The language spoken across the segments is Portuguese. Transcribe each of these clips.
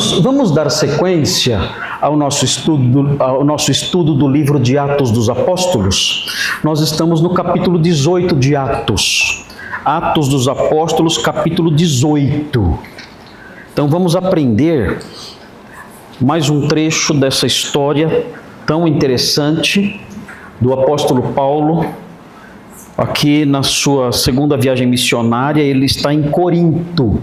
Irmãos, vamos dar sequência ao nosso estudo do livro de Atos dos Apóstolos. Nós estamos no capítulo 18 de Atos. Atos dos Apóstolos, capítulo 18. Então vamos aprender mais um trecho dessa história tão interessante do apóstolo Paulo. Aqui na sua segunda viagem missionária, ele está em Corinto.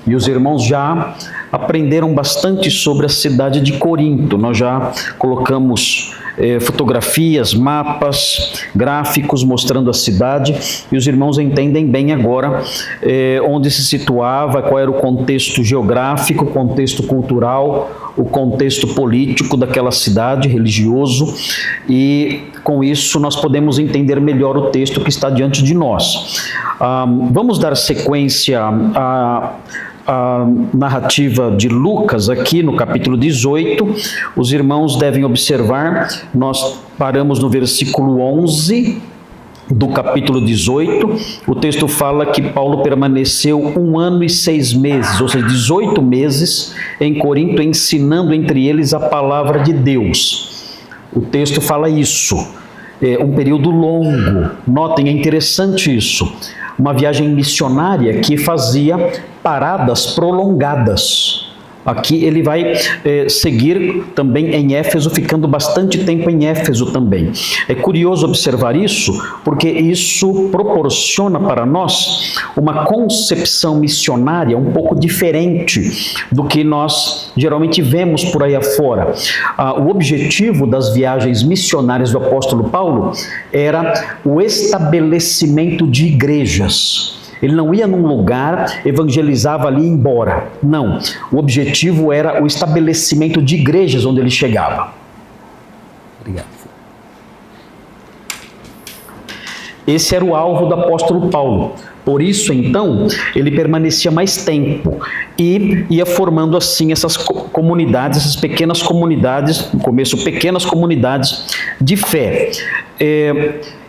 E os irmãos já aprenderam bastante sobre a cidade de Corinto. Nós já colocamos fotografias, mapas, gráficos mostrando a cidade. E os irmãos entendem bem agora onde se situava, qual era o contexto geográfico, o contexto cultural, o contexto político daquela cidade, religioso. E com isso nós podemos entender melhor o texto que está diante de nós. Vamos dar sequência a narrativa de Lucas aqui no capítulo 18, os irmãos devem observar, nós paramos no versículo 11 do capítulo 18, o texto fala que Paulo permaneceu 1 ano e 6 meses, ou seja, 18 meses em Corinto, ensinando entre eles a palavra de Deus. O texto fala isso, um período longo. Notem, é interessante isso. Uma viagem missionária que fazia paradas prolongadas. Aqui ele vai seguir também em Éfeso, ficando bastante tempo em Éfeso também. É curioso observar isso, porque isso proporciona para nós uma concepção missionária um pouco diferente do que nós geralmente vemos por aí afora. O objetivo das viagens missionárias do apóstolo Paulo era o estabelecimento de igrejas. Ele não ia num lugar, evangelizava ali e ia embora. Não. O objetivo era o estabelecimento de igrejas onde ele chegava. Obrigado. Esse era o alvo do apóstolo Paulo. Por isso, então, ele permanecia mais tempo e ia formando assim essas comunidades, essas pequenas comunidades, no começo pequenas comunidades de fé.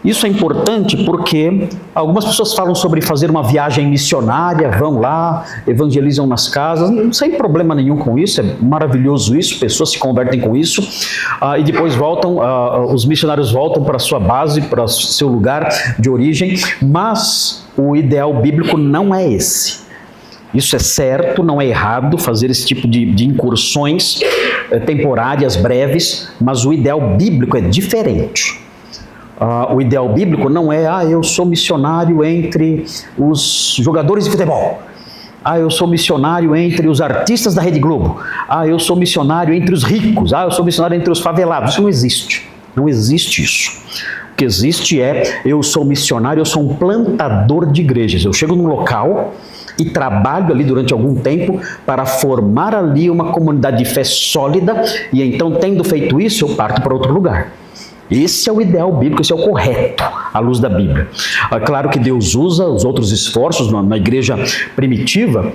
Isso é importante porque algumas pessoas falam sobre fazer uma viagem missionária, vão lá, evangelizam nas casas, sem problema nenhum com isso, é maravilhoso isso, pessoas se convertem com isso, e depois voltam, os missionários voltam para a sua base, para o seu lugar de origem, mas o ideal bíblico não é esse. Isso é certo, não é errado fazer esse tipo de incursões temporárias, breves, mas o ideal bíblico é diferente. O ideal bíblico não é, eu sou missionário entre os jogadores de futebol. Eu sou missionário entre os artistas da Rede Globo. Eu sou missionário entre os ricos. Eu sou missionário entre os favelados. Isso não existe. Não existe isso. O que existe é, eu sou missionário, eu sou um plantador de igrejas. Eu chego num local e trabalho ali durante algum tempo para formar ali uma comunidade de fé sólida, e então, tendo feito isso, eu parto para outro lugar. Esse é o ideal bíblico, esse é o correto, à luz da Bíblia. Claro que Deus usa os outros esforços na igreja primitiva.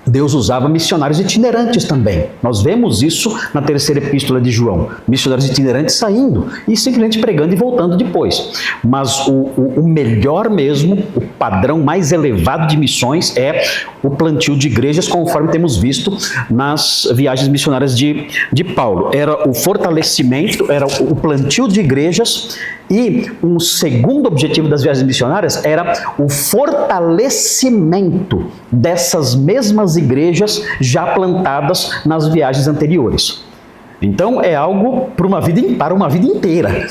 Deus usava missionários itinerantes também. Nós vemos isso na terceira epístola de João. Missionários itinerantes saindo e simplesmente pregando e voltando depois. Mas o melhor mesmo, o padrão mais elevado de missões é o plantio de igrejas, conforme temos visto nas viagens missionárias de Paulo. Era o fortalecimento, era o plantio de igrejas, e um segundo objetivo das viagens missionárias era o fortalecimento dessas mesmas igrejas já plantadas nas viagens anteriores. Então é algo para uma vida inteira.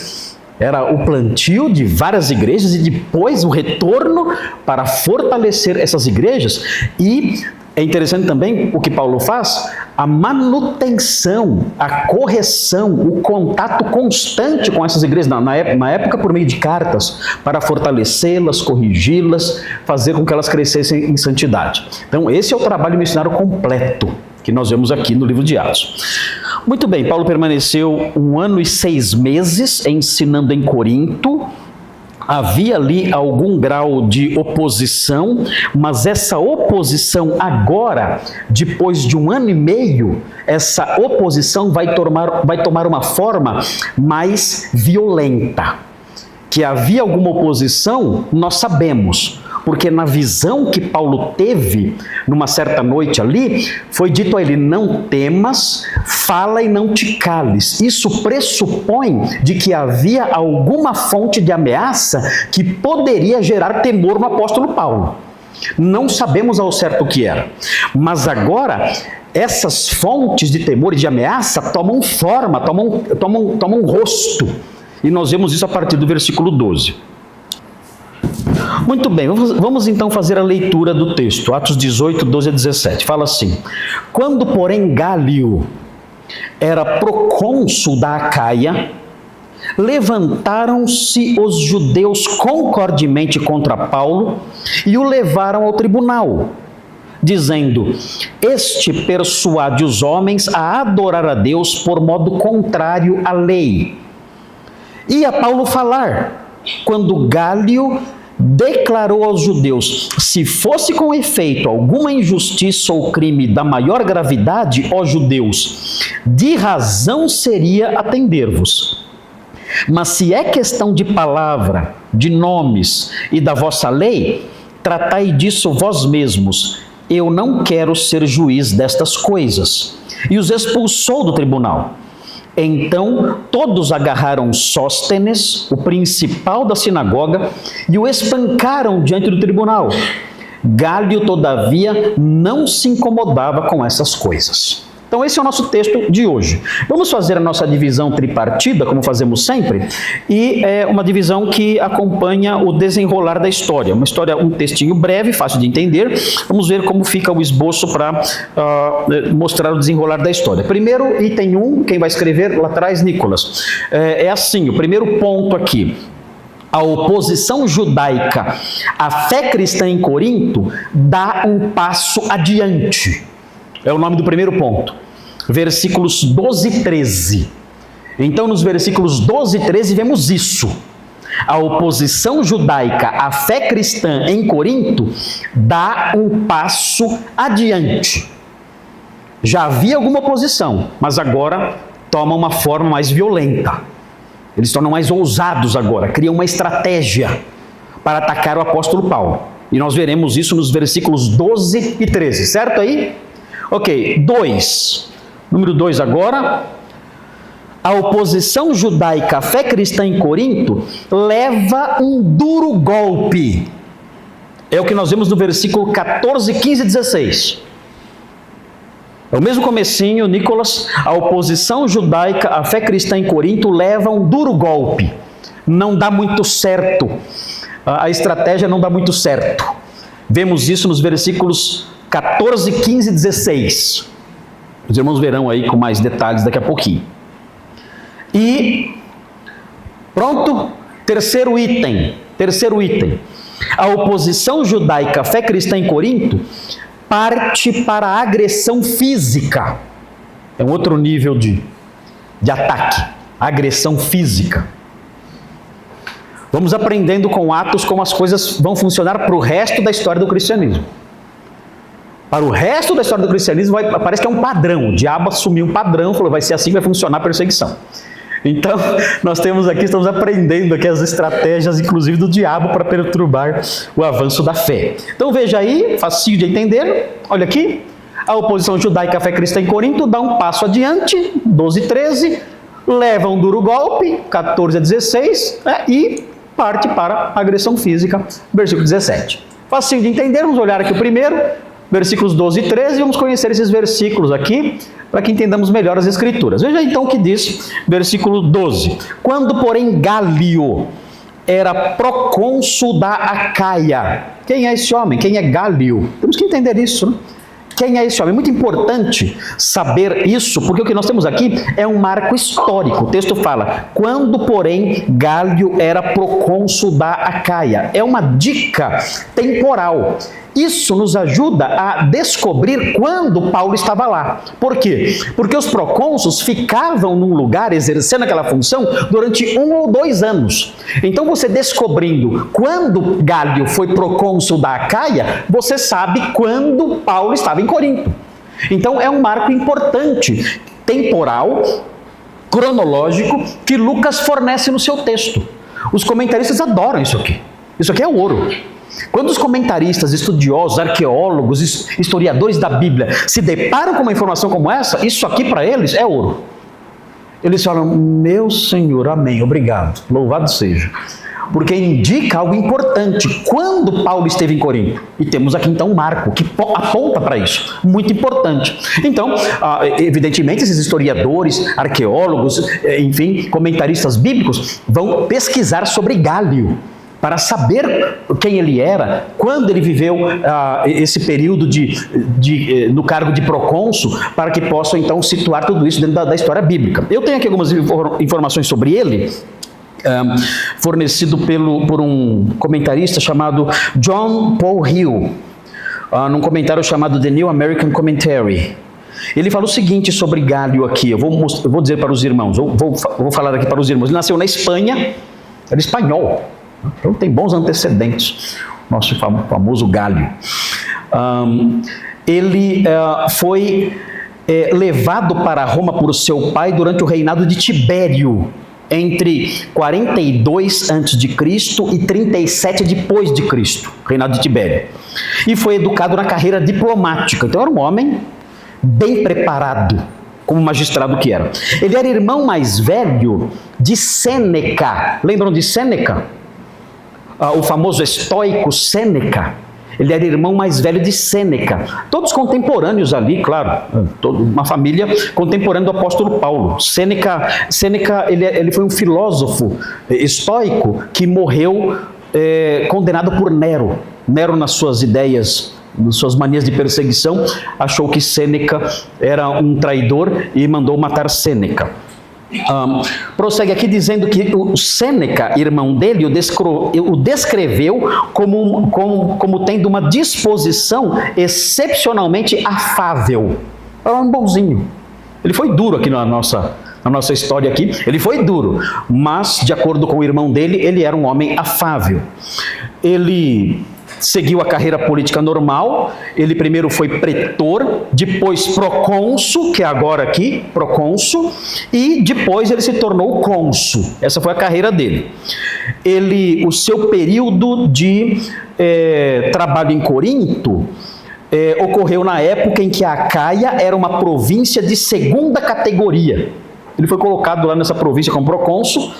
Era o plantio de várias igrejas e depois o retorno para fortalecer essas igrejas. E é interessante também o que Paulo faz, a manutenção, a correção, o contato constante com essas igrejas, na época por meio de cartas, para fortalecê-las, corrigi-las, fazer com que elas crescessem em santidade. Então esse é o trabalho missionário completo que nós vemos aqui no livro de Atos. Muito bem, Paulo permaneceu 1 ano e 6 meses ensinando em Corinto. Havia ali algum grau de oposição, mas essa oposição agora, depois de 1 ano e meio, essa oposição vai tomar uma forma mais violenta. Que havia alguma oposição, nós sabemos. porque na visão que Paulo teve, numa certa noite ali, foi dito a ele: não temas, fala e não te cales. Isso pressupõe de que havia alguma fonte de ameaça que poderia gerar temor no apóstolo Paulo. Não sabemos ao certo o que era, mas agora essas fontes de temor e de ameaça tomam forma, tomam rosto, e nós vemos isso a partir do versículo 12. Muito bem, vamos então fazer a leitura do texto, Atos 18, 12 a 17. Fala assim: quando, porém, Gálio era procônsul da Acaia, levantaram-se os judeus concordemente contra Paulo e o levaram ao tribunal, dizendo: este persuade os homens a adorar a Deus por modo contrário à lei. Ia Paulo falar, quando Gálio declarou aos judeus: se fosse com efeito alguma injustiça ou crime da maior gravidade, ó judeus, de razão seria atender-vos. Mas se é questão de palavra, de nomes e da vossa lei, tratai disso vós mesmos. Eu não quero ser juiz destas coisas. E os expulsou do tribunal. Então todos agarraram Sóstenes, o principal da sinagoga, e o espancaram diante do tribunal. Gálio, todavia, não se incomodava com essas coisas. Então esse é o nosso texto de hoje. Vamos fazer a nossa divisão tripartida, como fazemos sempre, e é uma divisão que acompanha o desenrolar da história. Uma história, um textinho breve, fácil de entender. Vamos ver como fica o esboço para mostrar o desenrolar da história. Primeiro, item 1, quem vai escrever lá atrás, Nicolas. É assim, o primeiro ponto aqui: a oposição judaica à fé cristã em Corinto dá um passo adiante. É o nome do primeiro ponto. Versículos 12 e 13. Então, nos versículos 12 e 13, vemos isso. A oposição judaica à fé cristã em Corinto dá um passo adiante. Já havia alguma oposição, mas agora toma uma forma mais violenta. Eles tornam mais ousados agora, criam uma estratégia para atacar o apóstolo Paulo. E nós veremos isso nos versículos 12 e 13, certo aí? Ok, 2. Número 2 agora. A oposição judaica à fé cristã em Corinto leva um duro golpe. É o que nós vemos no versículo 14, 15 e 16. É o mesmo comecinho, Nicolas. A oposição judaica à fé cristã em Corinto leva um duro golpe. Não dá muito certo. A estratégia não dá muito certo. Vemos isso nos versículos 14, 15 e 16. Os irmãos verão aí com mais detalhes daqui a pouquinho. E pronto, terceiro item. A oposição judaica à fé cristã em Corinto parte para a agressão física. É um outro nível de ataque, agressão física. Vamos aprendendo com Atos como as coisas vão funcionar para o resto da história do cristianismo. Para o resto da história do cristianismo, parece que é um padrão. O diabo assumiu um padrão, falou: vai ser assim que vai funcionar a perseguição. Então, nós temos aqui, estamos aprendendo aqui as estratégias, inclusive do diabo, para perturbar o avanço da fé. Então veja aí, facinho de entender, olha aqui, a oposição judaica à fé cristã em Corinto dá um passo adiante, 12 e 13, leva um duro golpe, 14 a 16, e parte para a agressão física, versículo 17. Facinho de entender, vamos olhar aqui o primeiro, versículos 12 e 13, vamos conhecer esses versículos aqui, para que entendamos melhor as Escrituras. Veja então o que diz, versículo 12. Quando, porém, Gálio era procônsul da Acaia. Quem é esse homem? Quem é Gálio? Temos que entender isso, né? Quem é esse homem? É muito importante saber isso, porque o que nós temos aqui é um marco histórico. O texto fala: quando, porém, Gálio era procônsul da Acaia. É uma dica temporal. Isso nos ajuda a descobrir quando Paulo estava lá. Por quê? Porque os procônsuls ficavam num lugar exercendo aquela função durante 1 ou 2 anos. Então você descobrindo quando Gálio foi procônsul da Acaia, você sabe quando Paulo estava em Corinto. Então é um marco importante, temporal, cronológico, que Lucas fornece no seu texto. Os comentaristas adoram isso aqui. Isso aqui é ouro. Quando os comentaristas, estudiosos, arqueólogos, historiadores da Bíblia se deparam com uma informação como essa, isso aqui para eles é ouro. Eles falam, meu Senhor, amém, obrigado, louvado seja. Porque indica algo importante. Quando Paulo esteve em Corinto, e temos aqui então um marco que aponta para isso, muito importante. Então, evidentemente, esses historiadores, arqueólogos, enfim, comentaristas bíblicos, vão pesquisar sobre Gálio, para saber quem ele era, quando ele viveu esse período no cargo de procônsul, para que possam então situar tudo isso dentro da história bíblica. Eu tenho aqui algumas informações sobre ele, fornecido por um comentarista chamado John Paul Hill, num comentário chamado The New American Commentary. Ele fala o seguinte sobre Gálio aqui, eu vou dizer para os irmãos, vou falar aqui para os irmãos. Ele nasceu na Espanha, era espanhol, então tem bons antecedentes, nosso famoso Gálio. Ele foi levado para Roma por seu pai durante o reinado de Tibério, entre 42 a.C. e 37 depois de Cristo, reinado de Tibério. E foi educado na carreira diplomática. Então era um homem bem preparado, como magistrado que era. Ele era irmão mais velho de Sêneca. Lembram de Sêneca? O famoso estoico Sêneca. Ele era irmão mais velho de Sêneca. Todos contemporâneos ali, claro. Uma família contemporânea do apóstolo Paulo. Sêneca ele foi um filósofo estoico que morreu condenado por Nero. Nero, nas suas ideias, nas suas manias de perseguição, achou que Sêneca era um traidor e mandou matar Sêneca. Prossegue aqui dizendo que o Sêneca, irmão dele, o descreveu como tendo uma disposição excepcionalmente afável. Era um bonzinho. Ele foi duro aqui na nossa história aqui, ele foi duro, mas de acordo com o irmão dele, ele era um homem afável. Ele seguiu a carreira política normal. Ele primeiro foi pretor, depois procônsul, que é agora aqui, procônsul, e depois ele se tornou cônsul. Essa foi a carreira dele. O seu período de trabalho em Corinto ocorreu na época em que a Acaia era uma província de segunda categoria. Ele foi colocado lá nessa província como procônsul,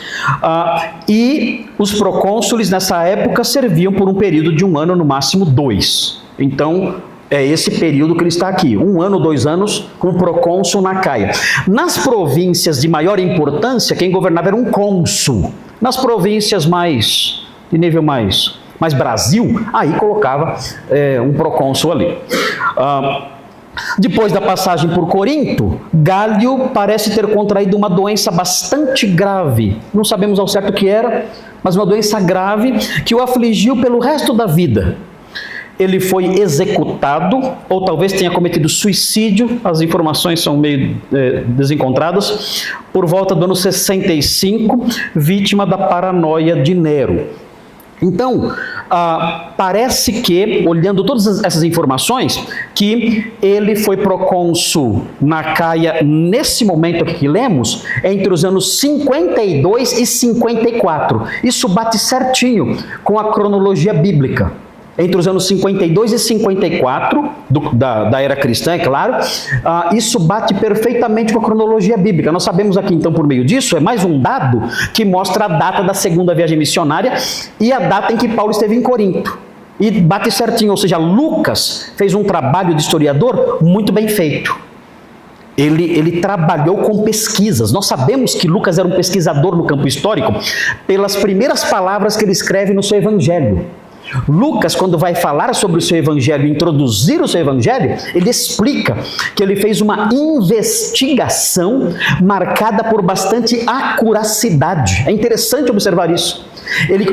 e os procônsules nessa época serviam por um período de 1 ano, no máximo 2. Então, é esse período que ele está aqui, 1 ano, 2 anos, com procônsul na Acaia. Nas províncias de maior importância, quem governava era um cônsul. Nas províncias de nível mais Brasil, aí colocava um procônsul ali. Depois da passagem por Corinto, Gálio parece ter contraído uma doença bastante grave. Não sabemos ao certo o que era, mas uma doença grave que o afligiu pelo resto da vida. Ele foi executado, ou talvez tenha cometido suicídio, as informações são meio desencontradas, por volta do ano 65, vítima da paranoia de Nero. Então, parece que, olhando todas essas informações, que ele foi procônsul na Acaia nesse momento aqui que lemos, entre os anos 52 e 54. Isso bate certinho com a cronologia bíblica. Entre os anos 52 e 54, da era cristã, é claro, isso bate perfeitamente com a cronologia bíblica. Nós sabemos aqui, então, por meio disso, é mais um dado que mostra a data da segunda viagem missionária e a data em que Paulo esteve em Corinto. E bate certinho, ou seja, Lucas fez um trabalho de historiador muito bem feito. Ele trabalhou com pesquisas. Nós sabemos que Lucas era um pesquisador no campo histórico pelas primeiras palavras que ele escreve no seu evangelho. Lucas, quando vai falar sobre o seu evangelho, introduzir o seu evangelho, ele explica que ele fez uma investigação marcada por bastante acuracidade. É interessante observar isso. Ele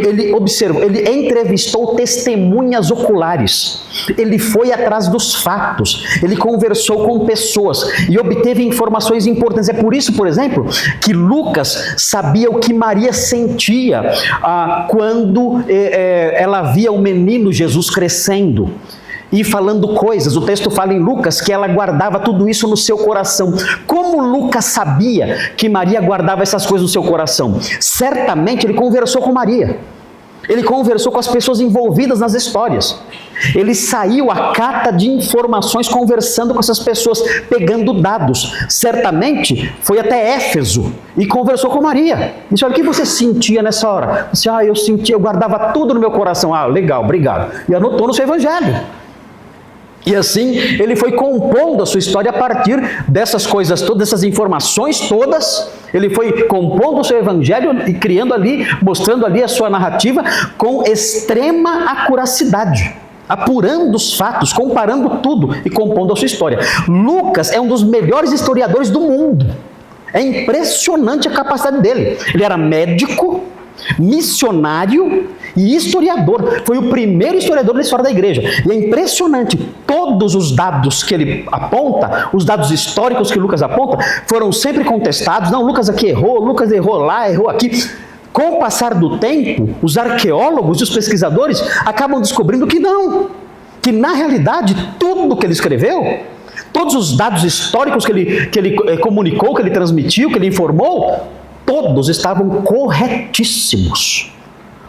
entrevistou testemunhas oculares, ele foi atrás dos fatos, ele conversou com pessoas e obteve informações importantes. É por isso, por exemplo, que Lucas sabia o que Maria sentia quando ela via o menino Jesus crescendo e falando coisas. O texto fala em Lucas que ela guardava tudo isso no seu coração. Como Lucas sabia que Maria guardava essas coisas no seu coração? Certamente ele conversou com Maria. Ele conversou com as pessoas envolvidas nas histórias. Ele saiu à cata de informações, conversando com essas pessoas, pegando dados. Certamente foi até Éfeso e conversou com Maria. Disse: olha, o que você sentia nessa hora? Disse: eu sentia, eu guardava tudo no meu coração. Legal, obrigado. E anotou no seu evangelho. E assim ele foi compondo a sua história a partir dessas coisas todas, dessas informações todas. Ele foi compondo o seu evangelho e criando ali, mostrando ali a sua narrativa com extrema acuracidade, apurando os fatos, comparando tudo e compondo a sua história. Lucas é um dos melhores historiadores do mundo. É impressionante a capacidade dele. Ele era médico, missionário e historiador. Foi o primeiro historiador da história da igreja. E é impressionante, todos os dados que ele aponta, os dados históricos que Lucas aponta, foram sempre contestados. Não, Lucas aqui errou, Lucas errou lá, errou aqui. Com o passar do tempo, os arqueólogos e os pesquisadores acabam descobrindo que não, que na realidade tudo que ele escreveu, todos os dados históricos que ele comunicou, que ele transmitiu, que ele informou, todos estavam corretíssimos.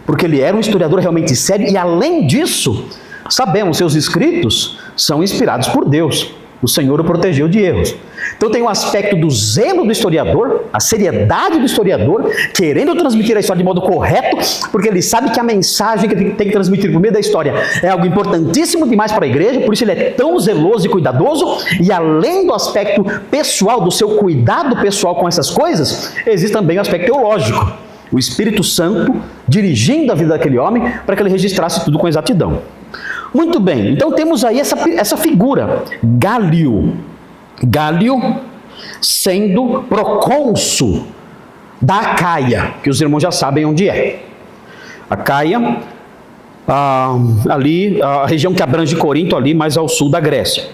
Porque ele era um historiador realmente sério e, além disso, sabemos, seus escritos são inspirados por Deus. O Senhor o protegeu de erros. Então tem um aspecto do zelo do historiador, a seriedade do historiador, querendo transmitir a história de modo correto, porque ele sabe que a mensagem que ele tem que transmitir por meio da história é algo importantíssimo demais para a igreja, por isso ele é tão zeloso e cuidadoso, e além do aspecto pessoal, do seu cuidado pessoal com essas coisas, existe também o aspecto teológico. O Espírito Santo dirigindo a vida daquele homem para que ele registrasse tudo com exatidão. Muito bem, então temos aí essa figura, Gálio. Gálio sendo procônsul da Acaia, que os irmãos já sabem onde é. Acaia, ali, a região que abrange Corinto, ali mais ao sul da Grécia.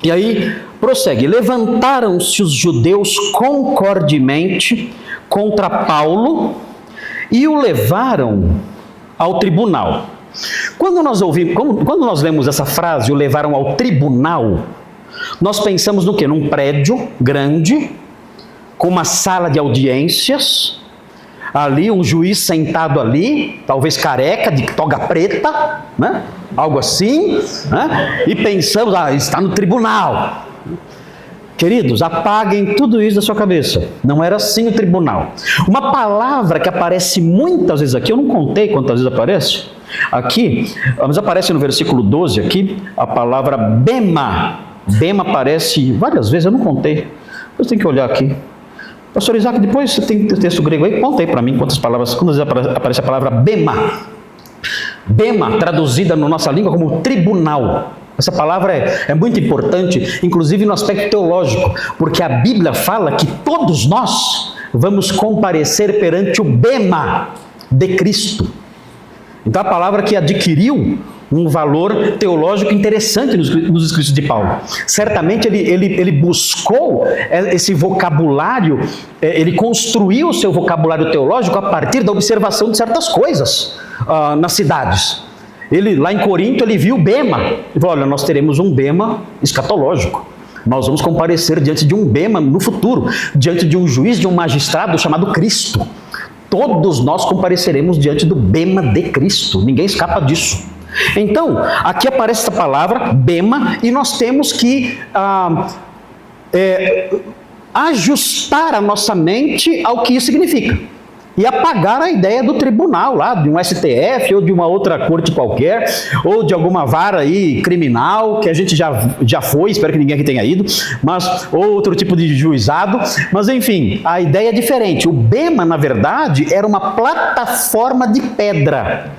E aí, prossegue: levantaram-se os judeus concordemente contra Paulo e o levaram ao tribunal. Quando nós lemos essa frase, o levaram ao tribunal, nós pensamos no quê? Num prédio grande, com uma sala de audiências, ali um juiz sentado ali, talvez careca, de toga preta, né? Algo assim, né? E pensamos: está no tribunal. Queridos, apaguem tudo isso da sua cabeça. Não era assim o tribunal. Uma palavra que aparece muitas vezes aqui, eu não contei quantas vezes aparece aqui, mas aparece no versículo 12 aqui, a palavra bema. Bema aparece várias vezes, eu não contei. Você tem que olhar aqui. Pastor Isaac, depois você tem texto grego aí, conta aí para mim quantas vezes aparece a palavra bema. Bema, traduzida na nossa língua como tribunal. Essa palavra é muito importante, inclusive no aspecto teológico, porque a Bíblia fala que todos nós vamos comparecer perante o bema de Cristo. Então a palavra que adquiriu um valor teológico interessante nos escritos de Paulo. Certamente ele buscou esse vocabulário, ele construiu o seu vocabulário teológico a partir da observação de certas coisas nas cidades. Ele, lá em Corinto, ele viu o bema. Ele falou: olha, nós teremos um bema escatológico. Nós vamos comparecer diante de um bema no futuro, diante de um juiz, de um magistrado chamado Cristo. Todos nós compareceremos diante do bema de Cristo. Ninguém escapa disso. Então, aqui aparece essa palavra, bema, e nós temos que ajustar a nossa mente ao que isso significa. E apagar a ideia do tribunal lá, de um STF ou de uma outra corte qualquer, ou de alguma vara aí criminal, que a gente já foi, espero que ninguém aqui tenha ido, mas outro tipo de juizado. Mas enfim, a ideia é diferente. O bema, na verdade, era uma plataforma de pedra,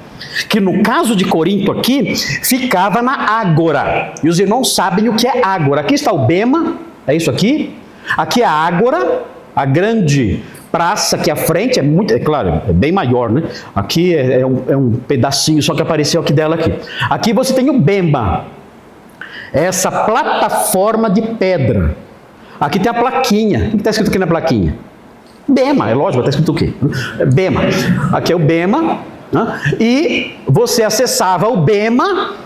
que no caso de Corinto aqui, ficava na ágora. E os irmãos sabem o que é ágora. Aqui está o bema, é isso aqui. Aqui é a ágora, a grande praça aqui à frente, é claro, é bem maior, né? Aqui é um pedacinho só que apareceu aqui dela aqui. Aqui você tem o bema, essa plataforma de pedra. Aqui tem a plaquinha. O que está escrito aqui na plaquinha? Bema, é lógico, está escrito o quê? Bema. Aqui é o bema, né? E você acessava o bema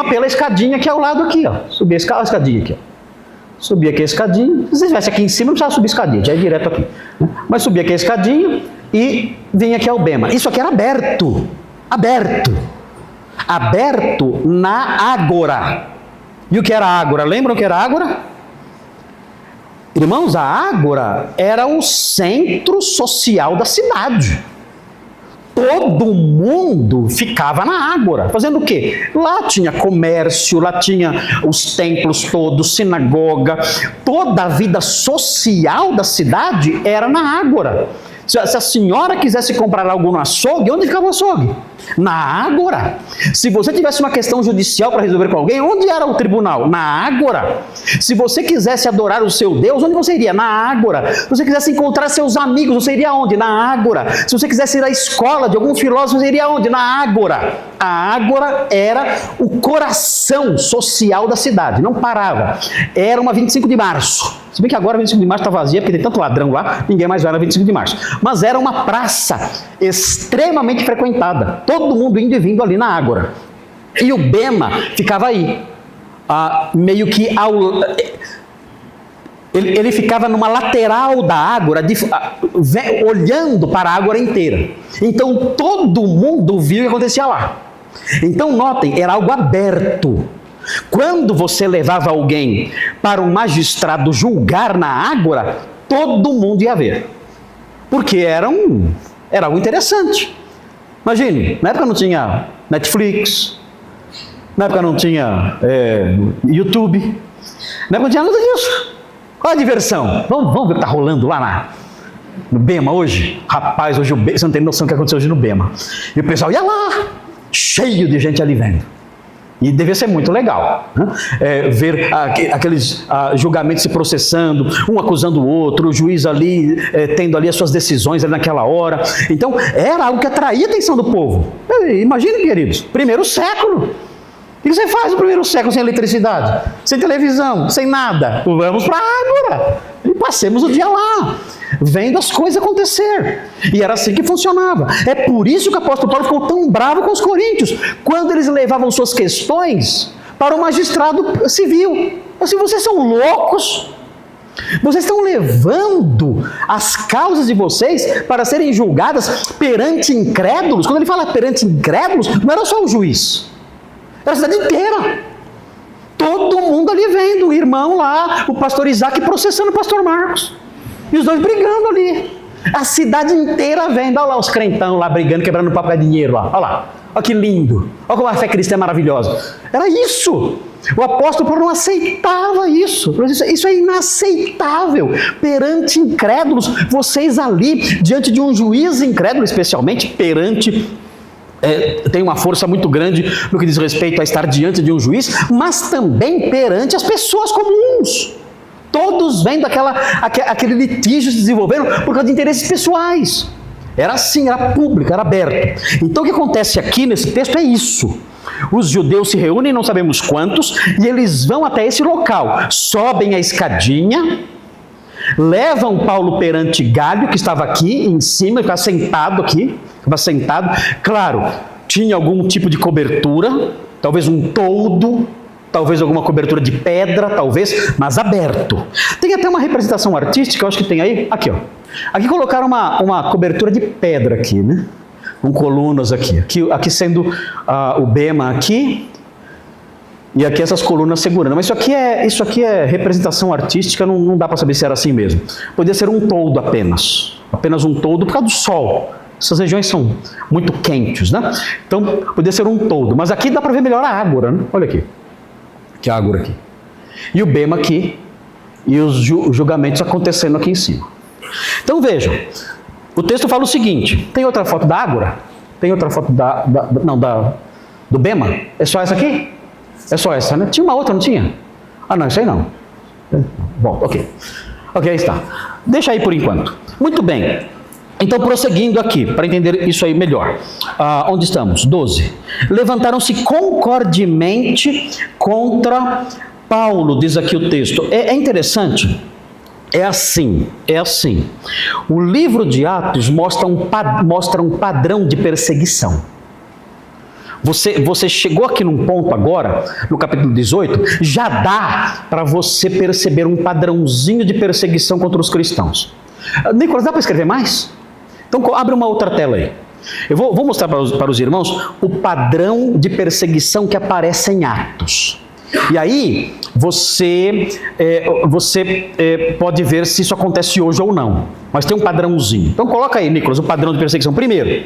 pela escadinha que é ao lado aqui, ó. Subia a escadinha aqui, ó. Subia aqui a escadinha, se você estivesse aqui em cima, não precisava subir a escadinha, já é direto aqui. Mas subia aqui a escadinha, e vinha aqui ao bema. Isso aqui era aberto. Aberto na ágora. E o que era ágora? Lembram o que era ágora? Irmãos, a ágora era o centro social da cidade. Todo mundo ficava na ágora. Fazendo o quê? Lá tinha comércio, lá tinha os templos todos, sinagoga. Toda a vida social da cidade era na ágora. Se a senhora quisesse comprar algo no açougue, onde ficava o açougue? Na ágora. Se você tivesse uma questão judicial para resolver com alguém, onde era o tribunal? Na ágora. Se você quisesse adorar o seu Deus, onde você iria? Na ágora. Se você quisesse encontrar seus amigos, você iria onde? Na ágora. Se você quisesse ir à escola de algum filósofo, você iria onde? Na ágora. A ágora era o coração social da cidade, não parava. Era uma 25 de março. Se bem que agora a 25 de março está vazia, porque tem tanto ladrão lá, ninguém mais vai na 25 de março. Mas era uma praça extremamente frequentada. Todo mundo indo e vindo ali na ágora. E o bema ficava aí. Meio que ele ficava numa lateral da ágora, olhando para a ágora inteira. Então todo mundo viu o que acontecia lá. Então notem, era algo aberto. Quando você levava alguém para um magistrado julgar na ágora, todo mundo ia ver. Porque era algo interessante. Imagine, na época não tinha Netflix, na época não tinha YouTube, na época não tinha nada disso. Qual a diversão? Vamos ver o que está rolando lá no Bema hoje? Rapaz, hoje você não tem noção do que aconteceu hoje no Bema. E o pessoal ia lá, cheio de gente ali vendo. E devia ser muito legal, né? Ver aqueles julgamentos se processando, um acusando o outro, o juiz ali tendo ali as suas decisões ali naquela hora. Então, era algo que atraía a atenção do povo. Imaginem, queridos, primeiro século. O que você faz no primeiro século sem eletricidade, sem televisão, sem nada? Vamos para a ágora e passemos o dia lá, vendo as coisas acontecer. E era assim que funcionava. É por isso que o apóstolo Paulo ficou tão bravo com os coríntios, quando eles levavam suas questões para o magistrado civil. Assim, vocês são loucos? Vocês estão levando as causas de vocês para serem julgadas perante incrédulos? Quando ele fala perante incrédulos, não era só o juiz. Era a cidade inteira. Todo mundo ali vendo, o irmão lá, o pastor Isaac processando o pastor Marcos. E os dois brigando ali. A cidade inteira vendo. Olha lá os crentão lá brigando, quebrando papel de dinheiro lá. Olha lá. Olha que lindo. Olha como a fé cristã é maravilhosa. Era isso. O apóstolo Paulo não aceitava isso. Isso é inaceitável. Perante incrédulos, vocês ali, diante de um juiz incrédulo, especialmente perante... tem uma força muito grande no que diz respeito a estar diante de um juiz, mas também perante as pessoas comuns. Todos vendo aquele litígio se desenvolvendo por causa de interesses pessoais. Era assim, era público, era aberto. Então o que acontece aqui nesse texto é isso. Os judeus se reúnem, não sabemos quantos, e eles vão até esse local. Sobem a escadinha, levam Paulo perante Gálio, que estava aqui em cima, ficava sentado aqui. Estava sentado. Claro, tinha algum tipo de cobertura, talvez um toldo, talvez alguma cobertura de pedra, talvez, mas aberto. Tem até uma representação artística, eu acho que tem aí. Aqui, ó. Aqui colocaram uma cobertura de pedra aqui, né? Com colunas aqui. Aqui sendo o bema aqui, e aqui essas colunas segurando. Mas isso aqui é representação artística, não dá para saber se era assim mesmo. Podia ser um toldo apenas. Apenas um toldo por causa do sol. Essas regiões são muito quentes, né? Então, podia ser um toldo. Mas aqui dá para ver melhor a ágora, né? Olha aqui. Que é a ágora aqui. E o bema aqui. E os julgamentos acontecendo aqui em cima. Então, vejam. O texto fala o seguinte. Tem outra foto da ágora? Tem outra foto do bema? É só essa aqui? É só essa, né? Tinha uma outra, não tinha? Não, isso aí não. Bom, ok. Ok, aí está. Deixa aí por enquanto. Muito bem. Então, prosseguindo aqui, para entender isso aí melhor. Onde estamos? 12. Levantaram-se concordemente contra Paulo, diz aqui o texto. É interessante. É assim. O livro de Atos mostra um padrão de perseguição. Você chegou aqui num ponto agora, no capítulo 18, já dá para você perceber um padrãozinho de perseguição contra os cristãos. Nicolas, dá para escrever mais? Então, abre uma outra tela aí. Eu vou mostrar para os irmãos o padrão de perseguição que aparece em Atos. E aí, você pode ver se isso acontece hoje ou não. Mas tem um padrãozinho. Então, coloca aí, Nicolas, o padrão de perseguição. Primeiro,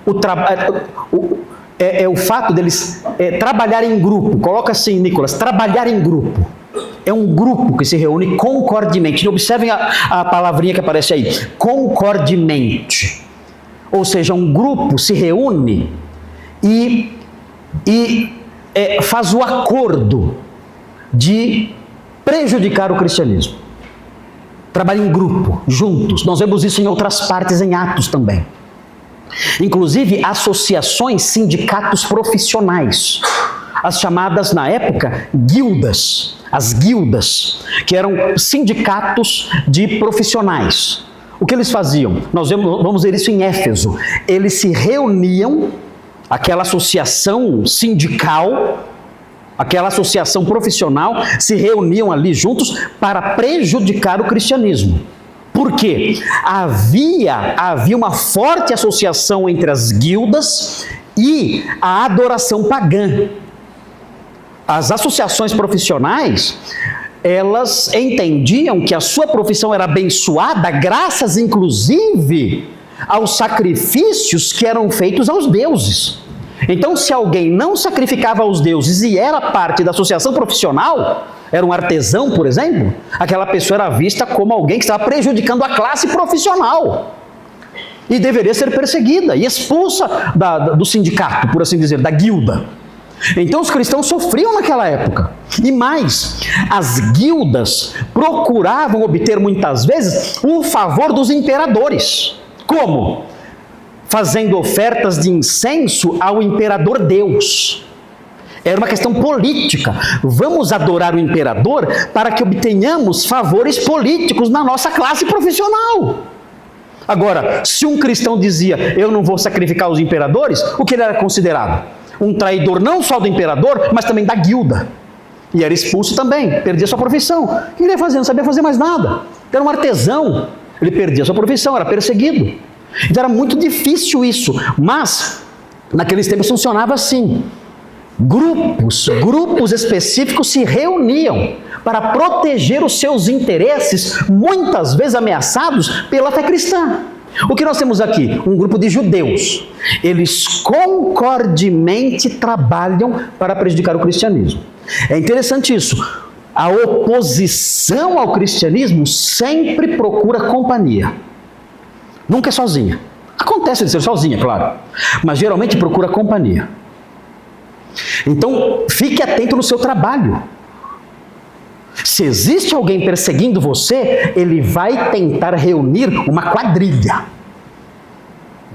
o fato deles trabalharem em grupo. Coloca assim, Nicolas, trabalhar em grupo. É um grupo que se reúne concordemente. Observem a palavrinha que aparece aí. Concordemente. Ou seja, um grupo se reúne e faz o acordo de prejudicar o cristianismo. Trabalha em grupo, juntos. Nós vemos isso em outras partes, em Atos também. Inclusive, associações, sindicatos profissionais. As chamadas, na época, guildas. As guildas, que eram sindicatos de profissionais. O que eles faziam? Nós vamos ver isso em Éfeso. Eles se reuniam, aquela associação sindical, aquela associação profissional, se reuniam ali juntos para prejudicar o cristianismo. Por quê? Havia uma forte associação entre as guildas e a adoração pagã. As associações profissionais, elas entendiam que a sua profissão era abençoada, graças inclusive aos sacrifícios que eram feitos aos deuses. Então, se alguém não sacrificava aos deuses e era parte da associação profissional, era um artesão, por exemplo, aquela pessoa era vista como alguém que estava prejudicando a classe profissional e deveria ser perseguida e expulsa do sindicato, por assim dizer, da guilda. Então os cristãos sofriam naquela época. E mais, as guildas procuravam obter muitas vezes o favor dos imperadores. Como? Fazendo ofertas de incenso ao imperador Deus. Era uma questão política. Vamos adorar o imperador para que obtenhamos favores políticos na nossa classe profissional. Agora, se um cristão dizia, eu não vou sacrificar os imperadores, o que ele era considerado? Um traidor não só do imperador, mas também da guilda. E era expulso também, perdia sua profissão. O que ele ia fazer? Não sabia fazer mais nada. Era um artesão, ele perdia sua profissão, era perseguido. Então era muito difícil isso, mas naqueles tempos funcionava assim. Grupos específicos se reuniam para proteger os seus interesses, muitas vezes ameaçados pela fé cristã. O que nós temos aqui? Um grupo de judeus. Eles concordemente trabalham para prejudicar o cristianismo. É interessante isso. A oposição ao cristianismo sempre procura companhia. Nunca é sozinha. Acontece de ser sozinha, claro. Mas geralmente procura companhia. Então, fique atento no seu trabalho. Se existe alguém perseguindo você, ele vai tentar reunir uma quadrilha.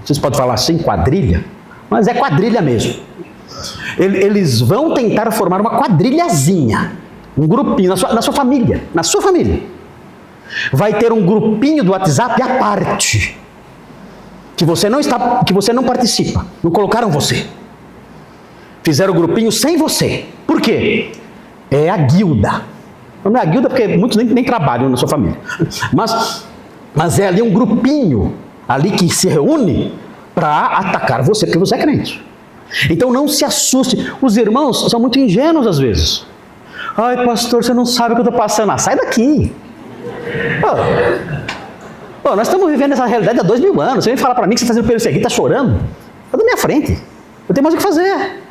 Vocês podem falar assim, quadrilha? Mas é quadrilha mesmo. Eles vão tentar formar uma quadrilhazinha, um grupinho na sua família, na sua família. Vai ter um grupinho do WhatsApp à parte, que você não participa, não colocaram você. Fizeram o grupinho sem você. Por quê? É a guilda. Não é a guilda porque muitos nem trabalham na sua família. Mas é ali um grupinho ali que se reúne para atacar você, porque você é crente. Então não se assuste. Os irmãos são muito ingênuos às vezes. Ai, pastor, você não sabe o que eu estou passando. Sai daqui. Nós estamos vivendo essa realidade há 2000 anos. Você vem falar para mim que você está sendo perseguido, está chorando. Está na minha frente. Eu tenho mais o que fazer.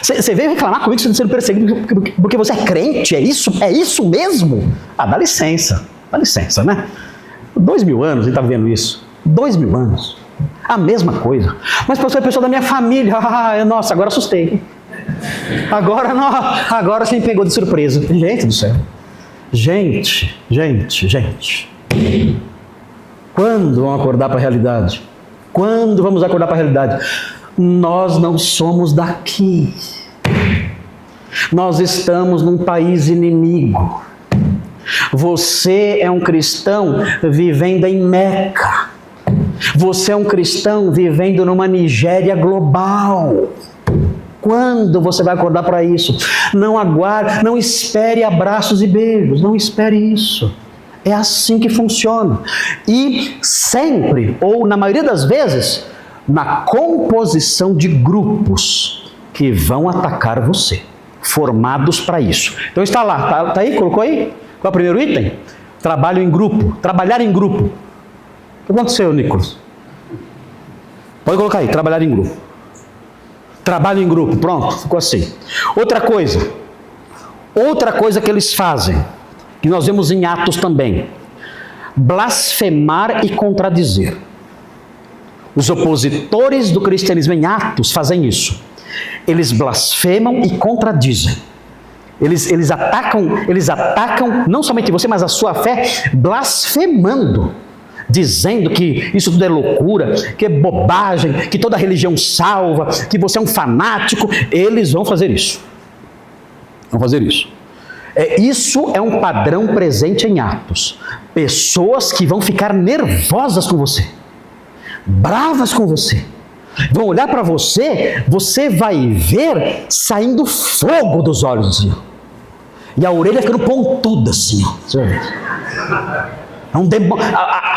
Você veio reclamar comigo que você está sendo perseguido porque você é crente? É isso mesmo? Dá licença, né? 2000 anos a gente está vivendo isso. 2000 anos. A mesma coisa. Mas pastor, é pessoa da minha família. Nossa, agora assustei. Agora você me pegou de surpresa. Gente do céu. Gente. Quando vão acordar para a realidade? Quando vamos acordar para a realidade? Nós não somos daqui. Nós estamos num país inimigo. Você é um cristão vivendo em Meca. Você é um cristão vivendo numa Nigéria global. Quando você vai acordar para isso? Não aguarde, não espere abraços e beijos, não espere isso. É assim que funciona. E sempre, ou na maioria das vezes, na composição de grupos que vão atacar você, formados para isso. Então está lá, tá aí, colocou aí? Qual é o primeiro item? Trabalho em grupo, trabalhar em grupo. O que aconteceu, Nicolas? Pode colocar aí, trabalhar em grupo. Trabalho em grupo, pronto, ficou assim. Outra coisa que eles fazem, que nós vemos em Atos também, blasfemar e contradizer. Os opositores do cristianismo em Atos fazem isso. Eles blasfemam e contradizem. Eles atacam não somente você, mas a sua fé, blasfemando, dizendo que isso tudo é loucura, que é bobagem, que toda religião salva, que você é um fanático. Eles vão fazer isso. Vão fazer isso. Isso é um padrão presente em Atos. Pessoas que vão ficar nervosas com você, bravas com você, vão olhar para você, você vai ver saindo fogo dos olhos, assim, e a orelha ficando pontuda assim, você vai ver.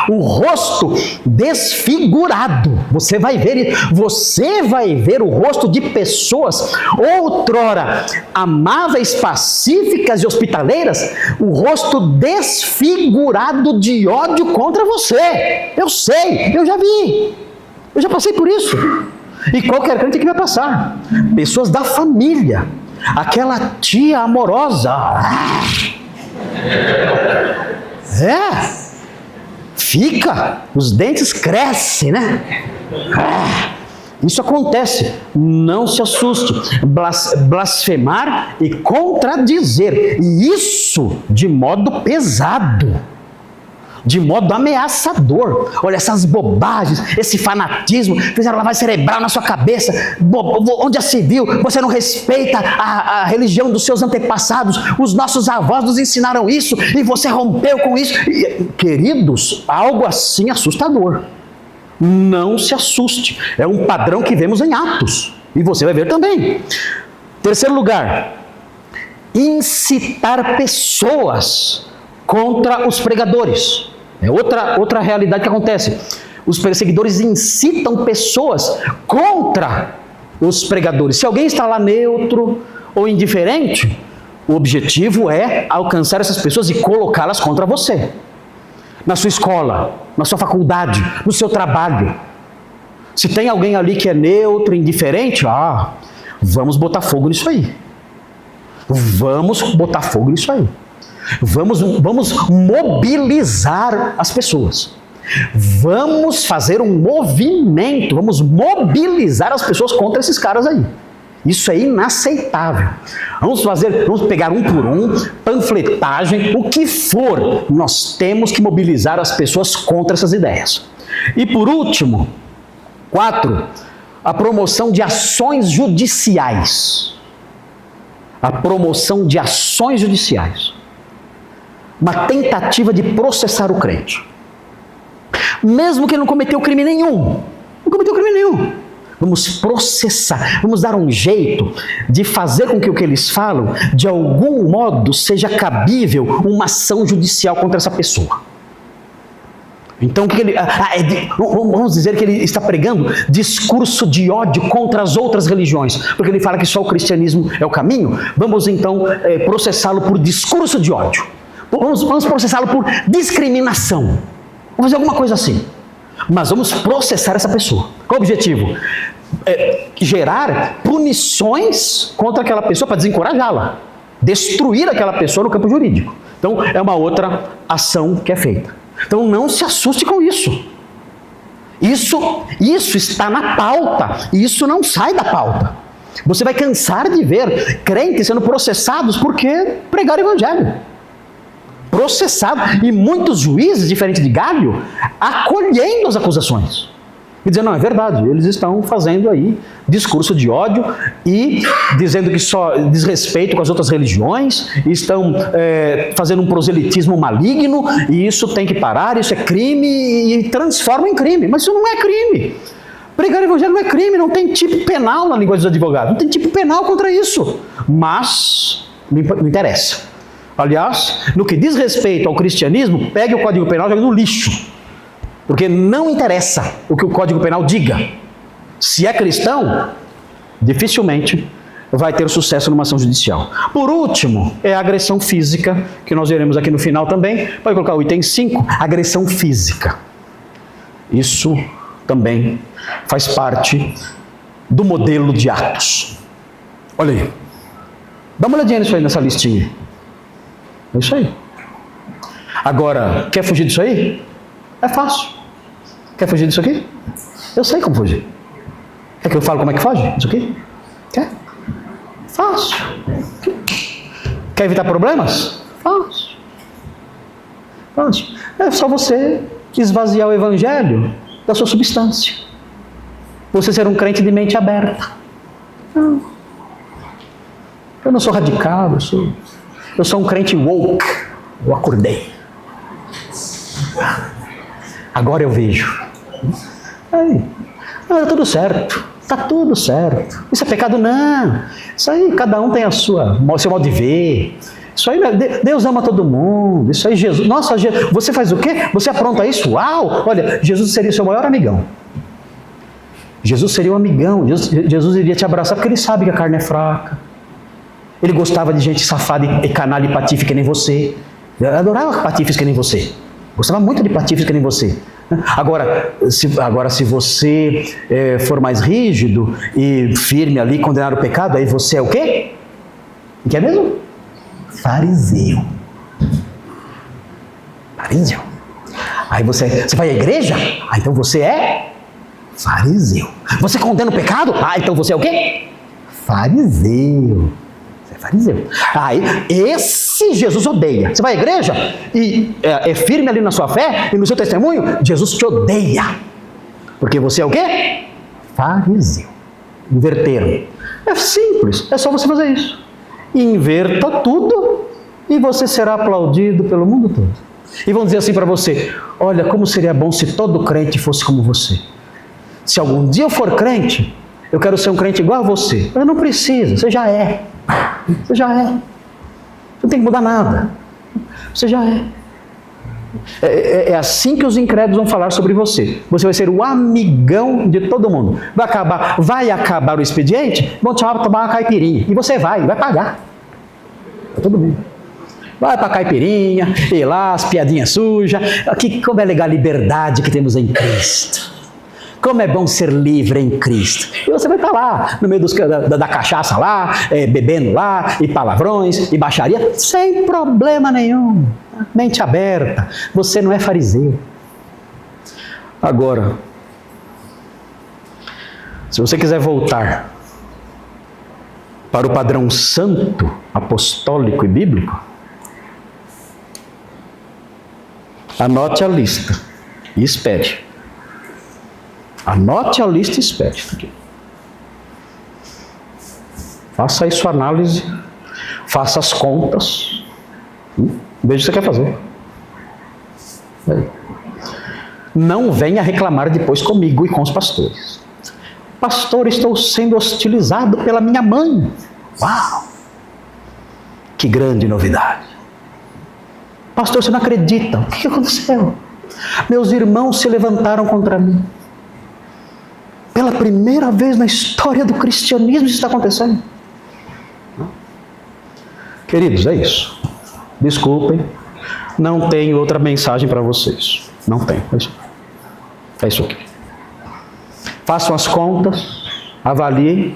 O rosto desfigurado. Você vai ver o rosto de pessoas outrora amáveis, pacíficas e hospitaleiras, o rosto desfigurado de ódio contra você. Eu sei, eu já vi, eu já passei por isso. E qualquer crente que vai passar. Pessoas da família, aquela tia amorosa. Fica, os dentes crescem, né? Isso acontece, não se assuste. Blasfemar e contradizer, e isso de modo pesado, de modo ameaçador. Olha essas bobagens, esse fanatismo, fizeram lavagem cerebral na sua cabeça. Onde já se viu? Você não respeita a religião dos seus antepassados, os nossos avós nos ensinaram isso e você rompeu com isso. Queridos, algo assim assustador. Não se assuste, é um padrão que vemos em Atos, e você vai ver também. Terceiro lugar, incitar pessoas contra os pregadores. É outra realidade que acontece. Os perseguidores incitam pessoas contra os pregadores. Se alguém está lá neutro ou indiferente, o objetivo é alcançar essas pessoas e colocá-las contra você. Na sua escola, na sua faculdade, no seu trabalho. Se tem alguém ali que é neutro, indiferente, vamos botar fogo nisso aí. Vamos botar fogo nisso aí. Vamos mobilizar as pessoas. Vamos fazer um movimento, vamos mobilizar as pessoas contra esses caras aí. Isso é inaceitável. Vamos pegar um por um, panfletagem, o que for. Nós temos que mobilizar as pessoas contra essas ideias. E por último, 4, a promoção de ações judiciais. A promoção de ações judiciais. Uma tentativa de processar o crente. Mesmo que ele não cometeu crime nenhum. Não cometeu crime nenhum. Vamos processar, vamos dar um jeito de fazer com que o que eles falam, de algum modo, seja cabível uma ação judicial contra essa pessoa. Então, vamos dizer que ele está pregando discurso de ódio contra as outras religiões, porque ele fala que só o cristianismo é o caminho. Vamos então processá-lo por discurso de ódio. Vamos processá-lo por discriminação. Vamos fazer alguma coisa assim. Mas vamos processar essa pessoa. Qual o objetivo? Gerar punições contra aquela pessoa para desencorajá-la. Destruir aquela pessoa no campo jurídico. Então, é uma outra ação que é feita. Então, não se assuste com isso. Isso está na pauta. E isso não sai da pauta. Você vai cansar de ver crentes sendo processados porque pregaram o evangelho. Processado, e muitos juízes, diferente de Galho, acolhendo as acusações e dizendo, não, é verdade, eles estão fazendo aí discurso de ódio e dizendo que só desrespeito com as outras religiões, estão fazendo um proselitismo maligno, e isso tem que parar, isso é crime, e transforma em crime. Mas isso não é crime. Pregar o evangelho não é crime, não tem tipo penal na linguagem dos advogados, não tem tipo penal contra isso. Mas não interessa. Aliás, no que diz respeito ao cristianismo, pegue o Código Penal e jogue no lixo. Porque não interessa o que o Código Penal diga. Se é cristão, dificilmente vai ter sucesso numa ação judicial. Por último, é a agressão física, que nós veremos aqui no final também. Pode colocar o item 5, agressão física. Isso também faz parte do modelo de Atos. Olha aí. Dá uma olhadinha nisso aí, nessa listinha. É isso aí. Agora, quer fugir disso aí? É fácil. Quer fugir disso aqui? Eu sei como fugir. Quer que eu fale como é que foge? Isso aqui? Quer? Fácil. Quer evitar problemas? Fácil. Fácil. É só você esvaziar o evangelho da sua substância. Você ser um crente de mente aberta. Não. Eu não sou radical, eu sou um crente woke. Eu acordei. Agora eu vejo. Aí, tá tudo certo. Está tudo certo. Isso é pecado? Não. Isso aí, cada um tem o seu modo de ver. Isso aí, Deus ama todo mundo. Isso aí, Jesus. Nossa, você faz o quê? Você apronta isso? Uau! Olha, Jesus seria o seu maior amigão. Jesus seria um amigão. Jesus iria te abraçar porque ele sabe que a carne é fraca. Ele gostava de gente safada e canalha e patife que nem você. Ele adorava patifes que nem você. Gostava muito de patifes que nem você. Agora, se você for mais rígido e firme ali, condenar o pecado, aí você é o quê? O que é mesmo? Fariseu. Fariseu. Aí você vai à igreja? Ah, então você é fariseu. Você condena o pecado? Ah, então você é o quê? Fariseu. Você é fariseu. Aí, esse Jesus odeia. Você vai à igreja e é firme ali na sua fé e no seu testemunho, Jesus te odeia. Porque você é o quê? Fariseu. Inverteram. É simples, é só você fazer isso. Inverta tudo e você será aplaudido pelo mundo todo. E vão dizer assim para você: olha, como seria bom se todo crente fosse como você. Se algum dia eu for crente, eu quero ser um crente igual a você. Mas não precisa, você já é. Você já é. Você não tem que mudar nada. Você já é. É assim que os incrédulos vão falar sobre você. Você vai ser o amigão de todo mundo. Vai acabar o expediente, vão te chamar para tomar uma caipirinha. E você vai pagar. Para todo mundo. Vai para a caipirinha, e lá as piadinhas sujas. Como é legal a liberdade que temos em Cristo. Como é bom ser livre em Cristo. E você vai estar lá, no meio da cachaça lá, bebendo lá, e palavrões, e baixaria, sem problema nenhum. Mente aberta. Você não é fariseu. Agora, se você quiser voltar para o padrão santo, apostólico e bíblico, anote a lista e espere. Anote a lista e espere. Faça aí sua análise, faça as contas. Veja o que você quer fazer. Não venha reclamar depois comigo e com os pastores. Pastor, estou sendo hostilizado pela minha mãe. Uau! Que grande novidade. Pastor, você não acredita. O que aconteceu? Meus irmãos se levantaram contra mim. Pela primeira vez na história do cristianismo isso está acontecendo. Queridos, é isso. Desculpem, não tenho outra mensagem para vocês. Não tenho. É isso aqui. Façam as contas, avaliem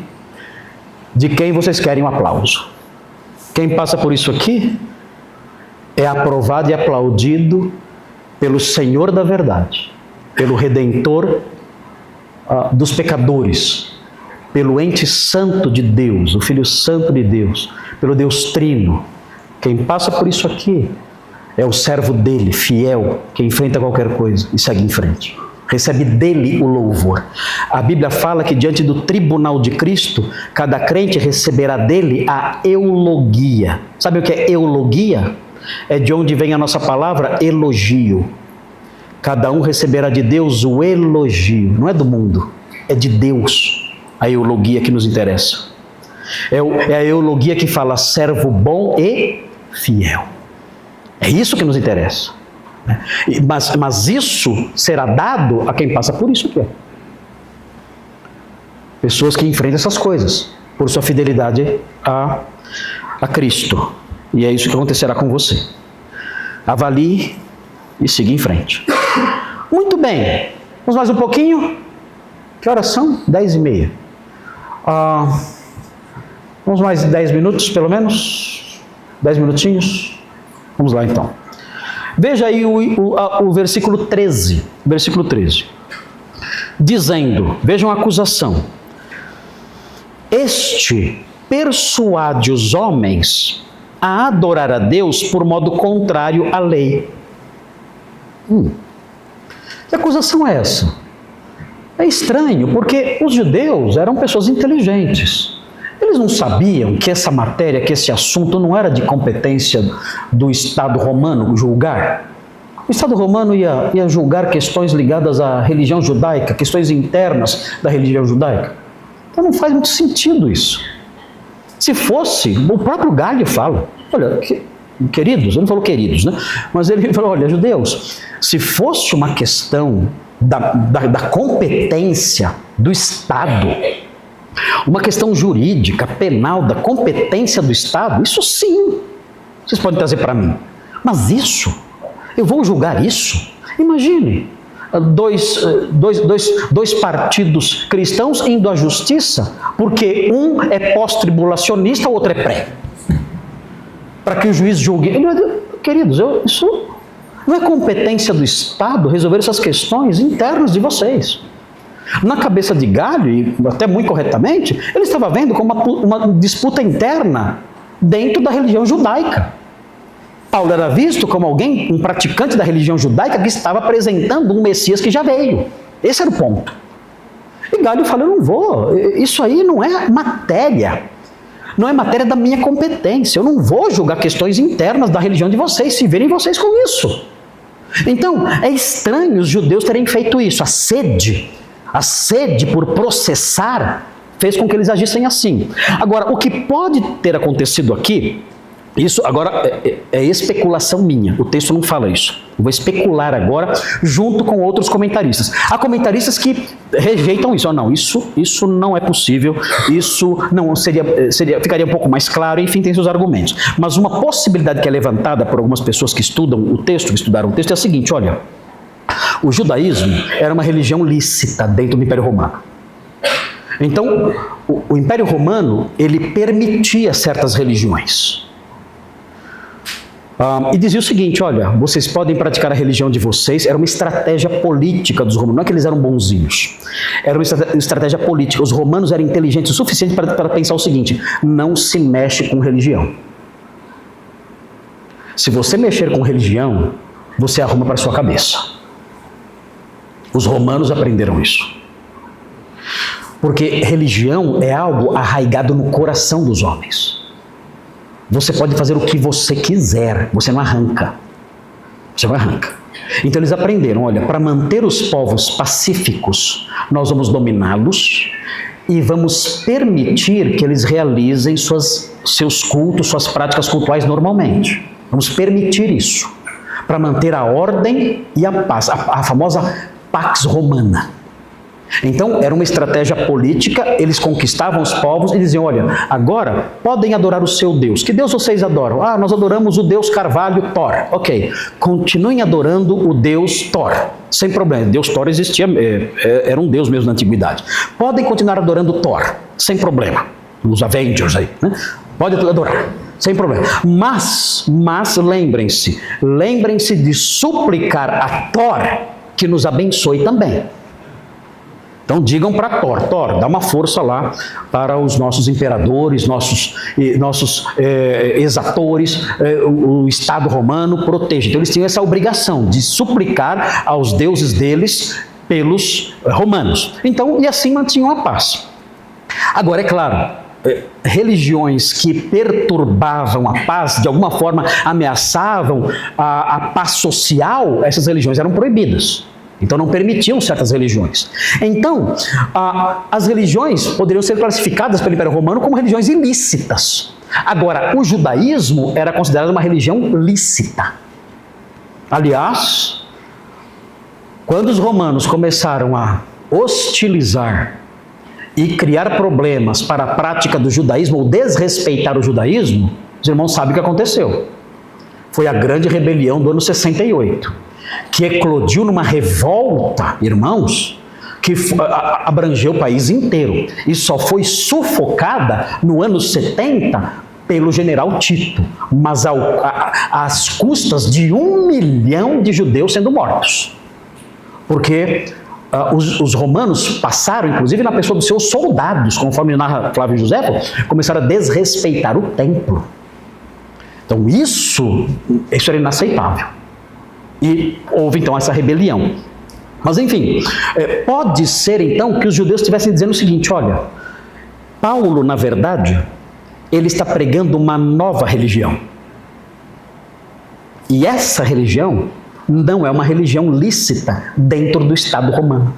de quem vocês querem um aplauso. Quem passa por isso aqui é aprovado e aplaudido pelo Senhor da verdade, pelo Redentor dos pecadores, pelo ente santo de Deus, o Filho Santo de Deus, pelo Deus Trino. Quem passa por isso aqui é o servo dele, fiel, que enfrenta qualquer coisa e segue em frente. Recebe dele o louvor. A Bíblia fala que diante do tribunal de Cristo, cada crente receberá dele a eulogia. Sabe o que é eulogia? É de onde vem a nossa palavra elogio. Cada um receberá de Deus o elogio. Não é do mundo, é de Deus a eulogia que nos interessa. É a eulogia que fala servo bom e fiel. É isso que nos interessa. Mas isso será dado a quem passa por isso aqui. Pessoas que enfrentam essas coisas, por sua fidelidade a Cristo. E é isso que acontecerá com você. Avalie e siga em frente. Muito bem. Vamos mais um pouquinho? Que horas são? 10h30. Vamos mais 10 minutos, pelo menos? 10 minutinhos? Vamos lá, então. Veja aí o versículo 13. Versículo 13. Dizendo, vejam a acusação. Este persuade os homens a adorar a Deus por modo contrário à lei. Que acusação é essa? É estranho, porque os judeus eram pessoas inteligentes. Eles não sabiam que essa matéria, que esse assunto não era de competência do Estado romano julgar. O Estado romano ia julgar questões ligadas à religião judaica, questões internas da religião judaica. Então não faz muito sentido isso. Se fosse, o próprio Galho fala, olha, queridos, ele não falou queridos, né? Mas ele falou, olha, judeus, se fosse uma questão da competência do Estado, uma questão jurídica, penal, da competência do Estado, isso sim, vocês podem trazer para mim. Mas isso, eu vou julgar isso? Imagine, dois partidos cristãos indo à justiça, porque um é pós-tribulacionista, o outro é pré. Para que o juiz julgue. Queridos, isso não é competência do Estado resolver essas questões internas de vocês. Na cabeça de Galho, e até muito corretamente, ele estava vendo como uma disputa interna dentro da religião judaica. Paulo era visto como alguém, um praticante da religião judaica que estava apresentando um Messias que já veio. Esse era o ponto. E Galho falou, eu não vou, isso aí não é matéria. Não é matéria da minha competência. Eu não vou julgar questões internas da religião de vocês, se verem vocês com isso. Então, é estranho os judeus terem feito isso. A sede por processar fez com que eles agissem assim. Agora, o que pode ter acontecido aqui, isso agora é especulação minha, o texto não fala isso. Eu vou especular agora junto com outros comentaristas. Há comentaristas que rejeitam isso. Não, isso não é possível, isso não ficaria um pouco mais claro, enfim, tem seus argumentos. Mas uma possibilidade que é levantada por algumas pessoas que estudam o texto, que estudaram o texto, é a seguinte, olha, o judaísmo era uma religião lícita dentro do Império Romano. Então, o Império Romano, ele permitia certas religiões. E dizia o seguinte, olha, vocês podem praticar a religião de vocês, era uma estratégia política dos romanos, não é que eles eram bonzinhos, era uma estratégia política, os romanos eram inteligentes o suficiente para pensar o seguinte, não se mexe com religião. Se você mexer com religião, você arruma para sua cabeça. Os romanos aprenderam isso. Porque religião é algo arraigado no coração dos homens. Você pode fazer o que você quiser, você não arranca. Você não arranca. Então eles aprenderam, olha, para manter os povos pacíficos, nós vamos dominá-los e vamos permitir que eles realizem seus cultos, suas práticas cultuais normalmente. Vamos permitir isso, para manter a ordem e a paz, a famosa Pax Romana. Então, era uma estratégia política, eles conquistavam os povos e diziam, olha, agora podem adorar o seu Deus. Que Deus vocês adoram? Nós adoramos o Deus Carvalho Thor. Ok, continuem adorando o Deus Thor, sem problema. Deus Thor existia, era um Deus mesmo na antiguidade. Podem continuar adorando Thor, sem problema. Os Avengers aí, né? Pode adorar, sem problema. Mas lembrem-se de suplicar a Thor que nos abençoe também. Então digam para Thor, dá uma força lá para os nossos imperadores, nossos exatores, o Estado romano proteja. Então eles tinham essa obrigação de suplicar aos deuses deles pelos romanos. Então, e assim mantinham a paz. Agora, é claro, religiões que perturbavam a paz, de alguma forma ameaçavam a paz social, essas religiões eram proibidas. Então não permitiam certas religiões. Então, as religiões poderiam ser classificadas pelo Império Romano como religiões ilícitas. Agora, o judaísmo era considerado uma religião lícita. Aliás, quando os romanos começaram a hostilizar e criar problemas para a prática do judaísmo, ou desrespeitar o judaísmo, os irmãos sabem o que aconteceu. Foi a grande rebelião do ano 68, que eclodiu numa revolta, irmãos, que abrangeu o país inteiro, e só foi sufocada no ano 70 pelo general Tito, mas às custas de 1 milhão de judeus sendo mortos. Porque os romanos passaram, inclusive na pessoa dos seus soldados, conforme narra Flávio Josefo, começaram a desrespeitar o templo. Então isso era inaceitável. E houve então essa rebelião. Mas enfim, pode ser então que os judeus estivessem dizendo o seguinte: olha, Paulo, na verdade, ele está pregando uma nova religião. E essa religião não é uma religião lícita dentro do Estado romano.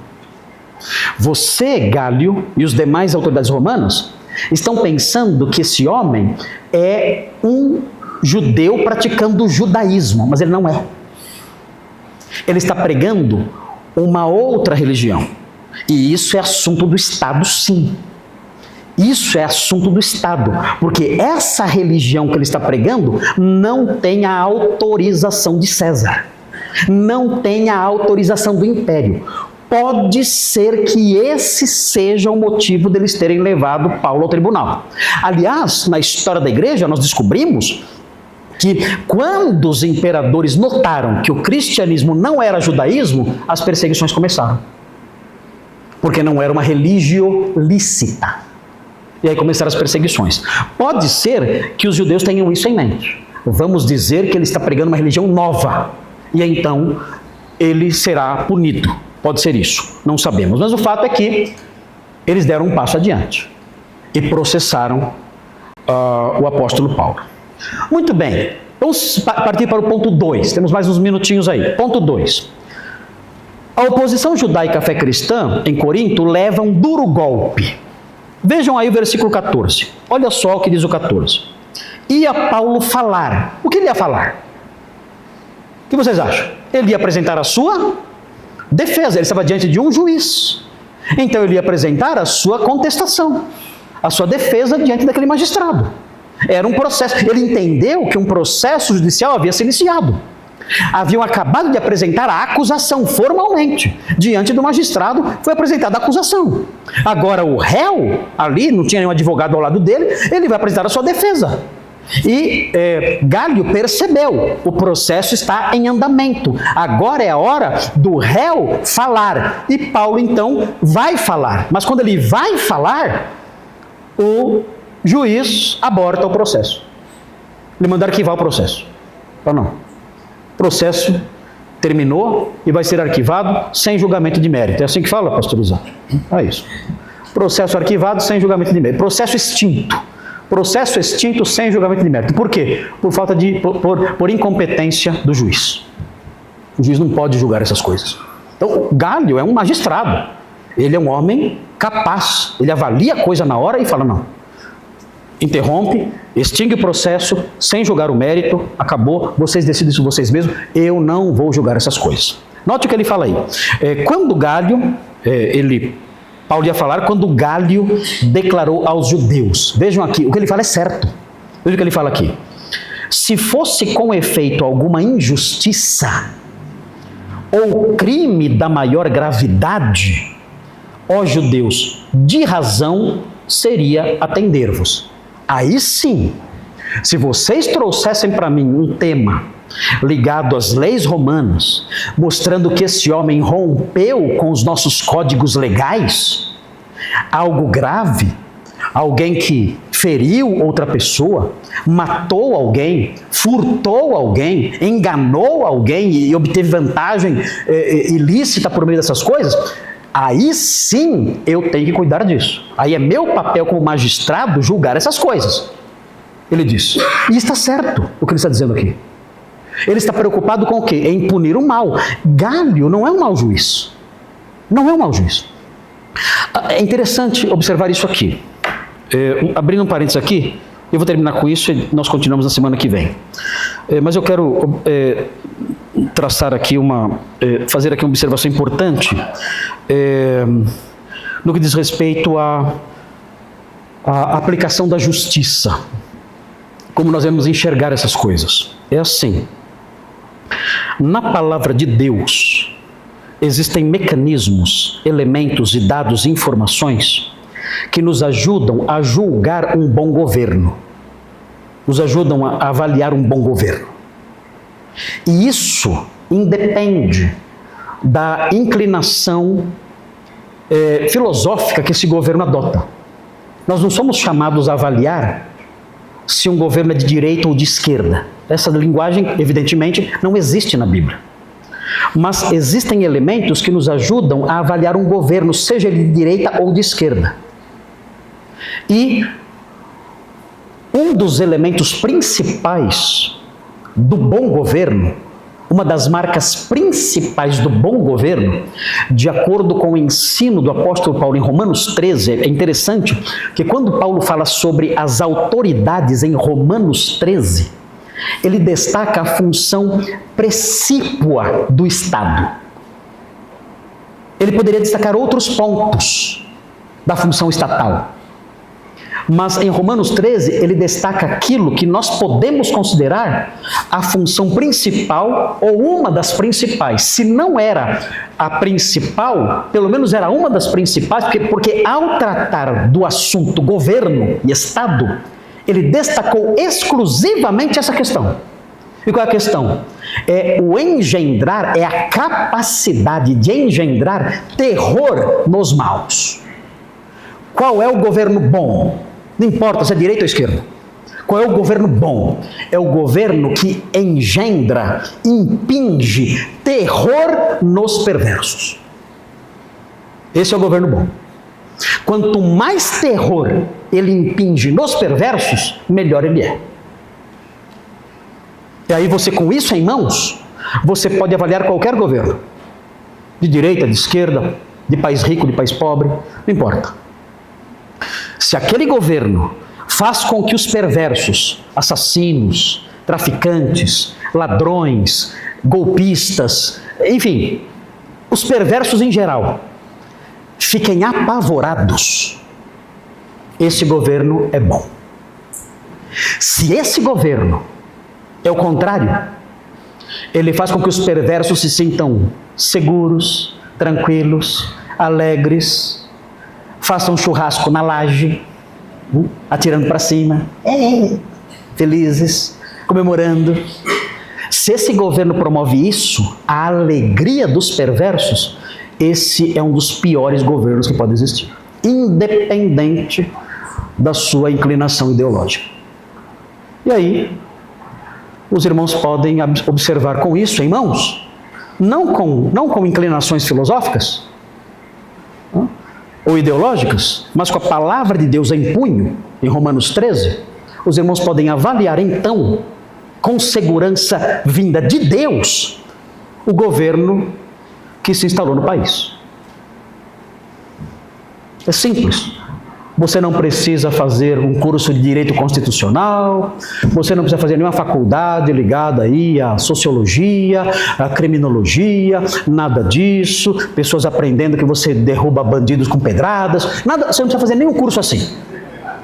Você, Gálio, e os demais autoridades romanas estão pensando que esse homem é um judeu praticando o judaísmo, mas ele não é. Ele está pregando uma outra religião. E isso é assunto do Estado, sim. Isso é assunto do Estado, porque essa religião que ele está pregando não tem a autorização de César, não tem a autorização do Império. Pode ser que esse seja o motivo deles terem levado Paulo ao tribunal. Aliás, na história da igreja, nós descobrimos que quando os imperadores notaram que o cristianismo não era judaísmo, as perseguições começaram. Porque não era uma religio lícita. E aí começaram as perseguições. Pode ser que os judeus tenham isso em mente. Vamos dizer que ele está pregando uma religião nova. E então ele será punido. Pode ser isso. Não sabemos. Mas o fato é que eles deram um passo adiante. E processaram o apóstolo Paulo. Muito bem. Vamos partir para o ponto 2. Temos mais uns minutinhos aí. Ponto 2. A oposição judaica à fé cristã em Corinto leva um duro golpe. Vejam aí o versículo 14. Olha só o que diz o 14. Ia Paulo falar. O que ele ia falar? O que vocês acham? Ele ia apresentar a sua defesa. Ele estava diante de um juiz. Então ele ia apresentar a sua contestação, a sua defesa diante daquele magistrado. Era um processo. Ele entendeu que um processo judicial havia se iniciado. Haviam acabado de apresentar a acusação formalmente. Diante do magistrado foi apresentada a acusação. Agora o réu, ali, não tinha nenhum advogado ao lado dele, ele vai apresentar a sua defesa. E Gálio percebeu, o processo está em andamento. Agora é a hora do réu falar. E Paulo então vai falar. Mas quando ele vai falar, o juiz aborta o processo. Ele manda arquivar o processo. Ou não? O processo terminou e vai ser arquivado sem julgamento de mérito. É assim que fala, pastor Isaac? É isso. Processo arquivado sem julgamento de mérito. Processo extinto. Processo extinto sem julgamento de mérito. Por quê? Por falta de, por incompetência do juiz. O juiz não pode julgar essas coisas. Então, Gálio é um magistrado. Ele é um homem capaz. Ele avalia a coisa na hora e fala, não. Interrompe, extingue o processo, sem julgar o mérito, acabou, vocês decidem isso vocês mesmos, eu não vou julgar essas coisas. Note o que ele fala aí. Quando Gálio, Paulo ia falar, quando Gálio declarou aos judeus, vejam aqui, o que ele fala é certo. Vejam o que ele fala aqui. Se fosse com efeito alguma injustiça, ou crime da maior gravidade, ó judeus, de razão seria atender-vos. Aí sim, se vocês trouxessem para mim um tema ligado às leis romanas, mostrando que esse homem rompeu com os nossos códigos legais, algo grave, alguém que feriu outra pessoa, matou alguém, furtou alguém, enganou alguém e obteve vantagem ilícita por meio dessas coisas, aí sim eu tenho que cuidar disso. Aí é meu papel como magistrado julgar essas coisas. Ele diz. E está certo o que ele está dizendo aqui. Ele está preocupado com o quê? Em punir o mal. Gálio não é um mau juiz. Não é um mau juiz. É interessante observar isso aqui. Abrindo um parênteses aqui, eu vou terminar com isso e nós continuamos na semana que vem. Mas eu quero traçar aqui fazer aqui uma observação importante no que diz respeito à aplicação da justiça. Como nós vamos enxergar essas coisas? É assim. Na palavra de Deus, existem mecanismos, elementos e dados e informações que nos ajudam a julgar um bom governo, nos ajudam a avaliar um bom governo. E isso independe da inclinação filosófica que esse governo adota. Nós não somos chamados a avaliar se um governo é de direita ou de esquerda. Essa linguagem, evidentemente, não existe na Bíblia. Mas existem elementos que nos ajudam a avaliar um governo, seja ele de direita ou de esquerda. E um dos elementos principais do bom governo, uma das marcas principais do bom governo, de acordo com o ensino do apóstolo Paulo em Romanos 13, é interessante que quando Paulo fala sobre as autoridades em Romanos 13, ele destaca a função precípua do Estado. Ele poderia destacar outros pontos da função estatal. Mas em Romanos 13, ele destaca aquilo que nós podemos considerar a função principal ou uma das principais. Se não era a principal, pelo menos era uma das principais, porque ao tratar do assunto governo e Estado, ele destacou exclusivamente essa questão. E qual é a questão? É o engendrar, é a capacidade de engendrar terror nos maus. Qual é o governo bom? Não importa se é direita ou esquerda. Qual é o governo bom? É o governo que engendra, impinge terror nos perversos. Esse é o governo bom. Quanto mais terror ele impinge nos perversos, melhor ele é. E aí você, com isso em mãos, você pode avaliar qualquer governo. De direita, de esquerda, de país rico, de país pobre, não importa. Se aquele governo faz com que os perversos, assassinos, traficantes, ladrões, golpistas, enfim, os perversos em geral, fiquem apavorados, esse governo é bom. Se esse governo é o contrário, ele faz com que os perversos se sintam seguros, tranquilos, alegres, façam um churrasco na laje, atirando para cima, felizes, comemorando. Se esse governo promove isso, a alegria dos perversos, esse é um dos piores governos que pode existir, independente da sua inclinação ideológica. E aí, os irmãos podem observar com isso em mãos, não com inclinações filosóficas, ou ideológicas, mas com a palavra de Deus em punho, em Romanos 13, os irmãos podem avaliar então, com segurança vinda de Deus, o governo que se instalou no país. É simples. Você não precisa fazer um curso de direito constitucional, você não precisa fazer nenhuma faculdade ligada aí à sociologia, à criminologia, nada disso, pessoas aprendendo que você derruba bandidos com pedradas, nada, você não precisa fazer nenhum curso assim,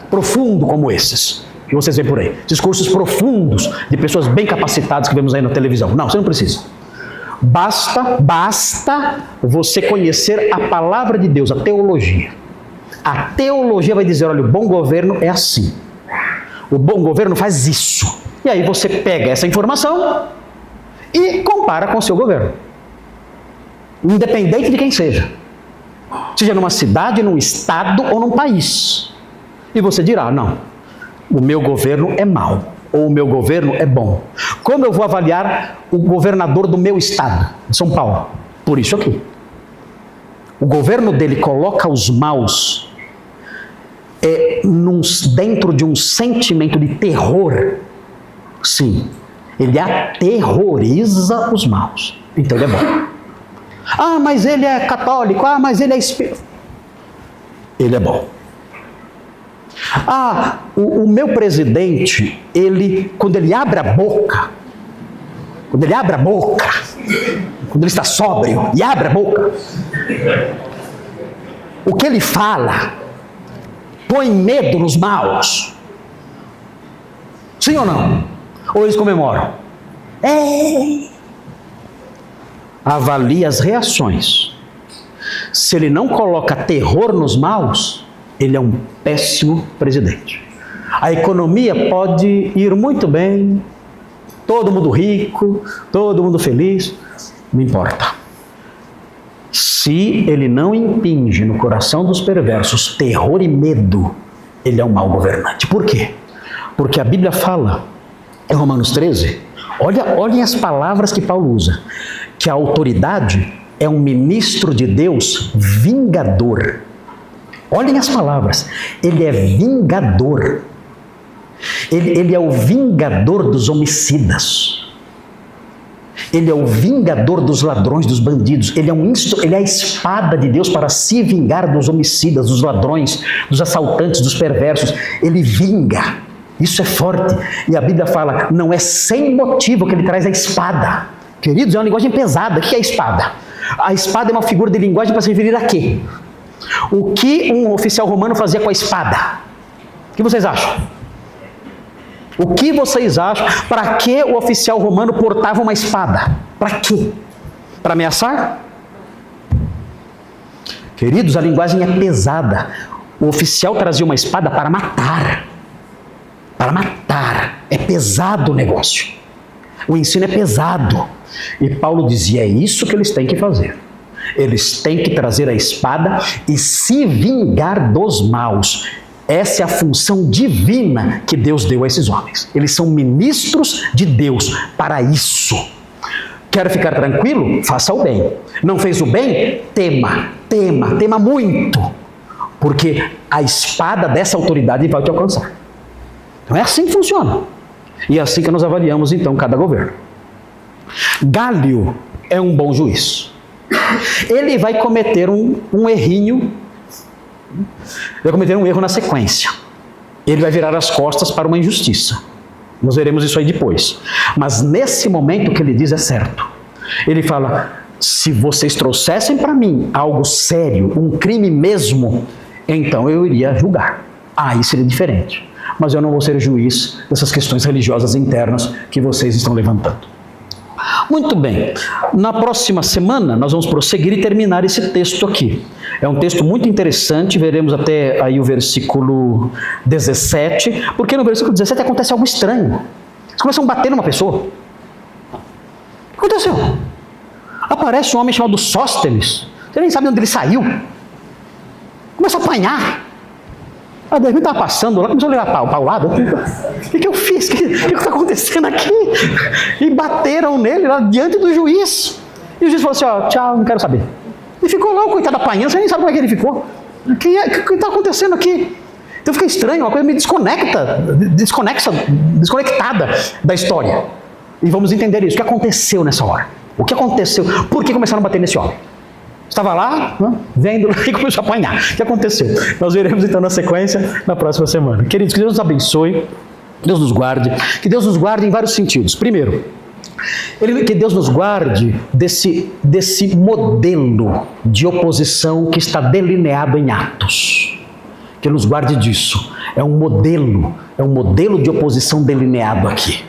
profundo como esses, que vocês veem por aí, esses cursos profundos de pessoas bem capacitadas que vemos aí na televisão. Não, você não precisa. Basta você conhecer a palavra de Deus, a teologia. A teologia vai dizer, olha, o bom governo é assim. O bom governo faz isso. E aí você pega essa informação e compara com o seu governo. Independente de quem seja. Seja numa cidade, num estado ou num país. E você dirá, não, o meu governo é mau. Ou o meu governo é bom. Como eu vou avaliar o governador do meu estado, de São Paulo? Por isso aqui. O governo dele coloca os maus dentro de um sentimento de terror. Sim, ele aterroriza os maus. Então ele é bom. Ah, mas ele é católico. Ah, mas ele é espírita. Ele é bom. Ah, o meu presidente, quando ele abre a boca, quando ele abre a boca, quando ele está sóbrio e abre a boca, o que ele fala põe medo nos maus. Sim ou não? Ou eles comemoram? Avalie as reações. Se ele não coloca terror nos maus, ele é um péssimo presidente. A economia pode ir muito bem, todo mundo rico, todo mundo feliz, não importa. Se ele não impinge no coração dos perversos terror e medo, ele é um mau governante. Por quê? Porque a Bíblia fala, em Romanos 13, olhem as palavras que Paulo usa, que a autoridade é um ministro de Deus vingador. Olhem as palavras, ele é vingador. Ele é o vingador dos homicidas. Ele é o vingador dos ladrões, dos bandidos. Ele é a espada de Deus para se vingar dos homicidas, dos ladrões, dos assaltantes, dos perversos. Ele vinga. Isso é forte. E a Bíblia fala, não é sem motivo que ele traz a espada. Queridos, é uma linguagem pesada. O que é a espada? A espada é uma figura de linguagem para se referir a quê? O que um oficial romano fazia com a espada? O que vocês acham? O que vocês acham? Para que o oficial romano portava uma espada? Para quê? Para ameaçar? Queridos, a linguagem é pesada. O oficial trazia uma espada para matar. Para matar. É pesado o negócio. O ensino é pesado. E Paulo dizia, é isso que eles têm que fazer. Eles têm que trazer a espada e se vingar dos maus. Essa é a função divina que Deus deu a esses homens. Eles são ministros de Deus para isso. Quer ficar tranquilo? Faça o bem. Não fez o bem? Tema muito. Porque a espada dessa autoridade vai te alcançar. Então é assim que funciona. E é assim que nós avaliamos então cada governo. Gálio é um bom juiz. Ele vai cometer um errinho. Vai cometer um erro na sequência. Ele vai virar as costas para uma injustiça. Nós veremos isso aí depois. Mas nesse momento o que ele diz é certo. Ele fala, se vocês trouxessem para mim algo sério, um crime mesmo, então eu iria julgar. Aí seria diferente. Mas eu não vou ser juiz dessas questões religiosas internas que vocês estão levantando. Muito bem, na próxima semana nós vamos prosseguir e terminar esse texto aqui. É um texto muito interessante, veremos até aí o versículo 17, porque no versículo 17 acontece algo estranho. Eles começam a bater numa pessoa. O que aconteceu? Aparece um homem chamado Sóstenes, você nem sabe de onde ele saiu. Começa a apanhar. A Davi estava passando lá, começou a levar para o lado. O que eu fiz? O que está acontecendo aqui? E bateram nele lá diante do juiz. E o juiz falou assim, ó, tchau, não quero saber. E ficou lá o coitado apanhando, você nem sabe como é que ele ficou. O que está acontecendo aqui? Então fica estranho, uma coisa meio desconectada da história. E vamos entender isso. O que aconteceu nessa hora? O que aconteceu? Por que começaram a bater nesse homem? Estava lá, vendo e começou a apanhar. O que aconteceu? Nós veremos então na sequência, na próxima semana. Queridos, que Deus nos abençoe, Deus nos guarde, que Deus nos guarde em vários sentidos. Primeiro, que Deus nos guarde desse modelo de oposição que está delineado em Atos. Que Ele nos guarde disso. É um modelo de oposição delineado aqui.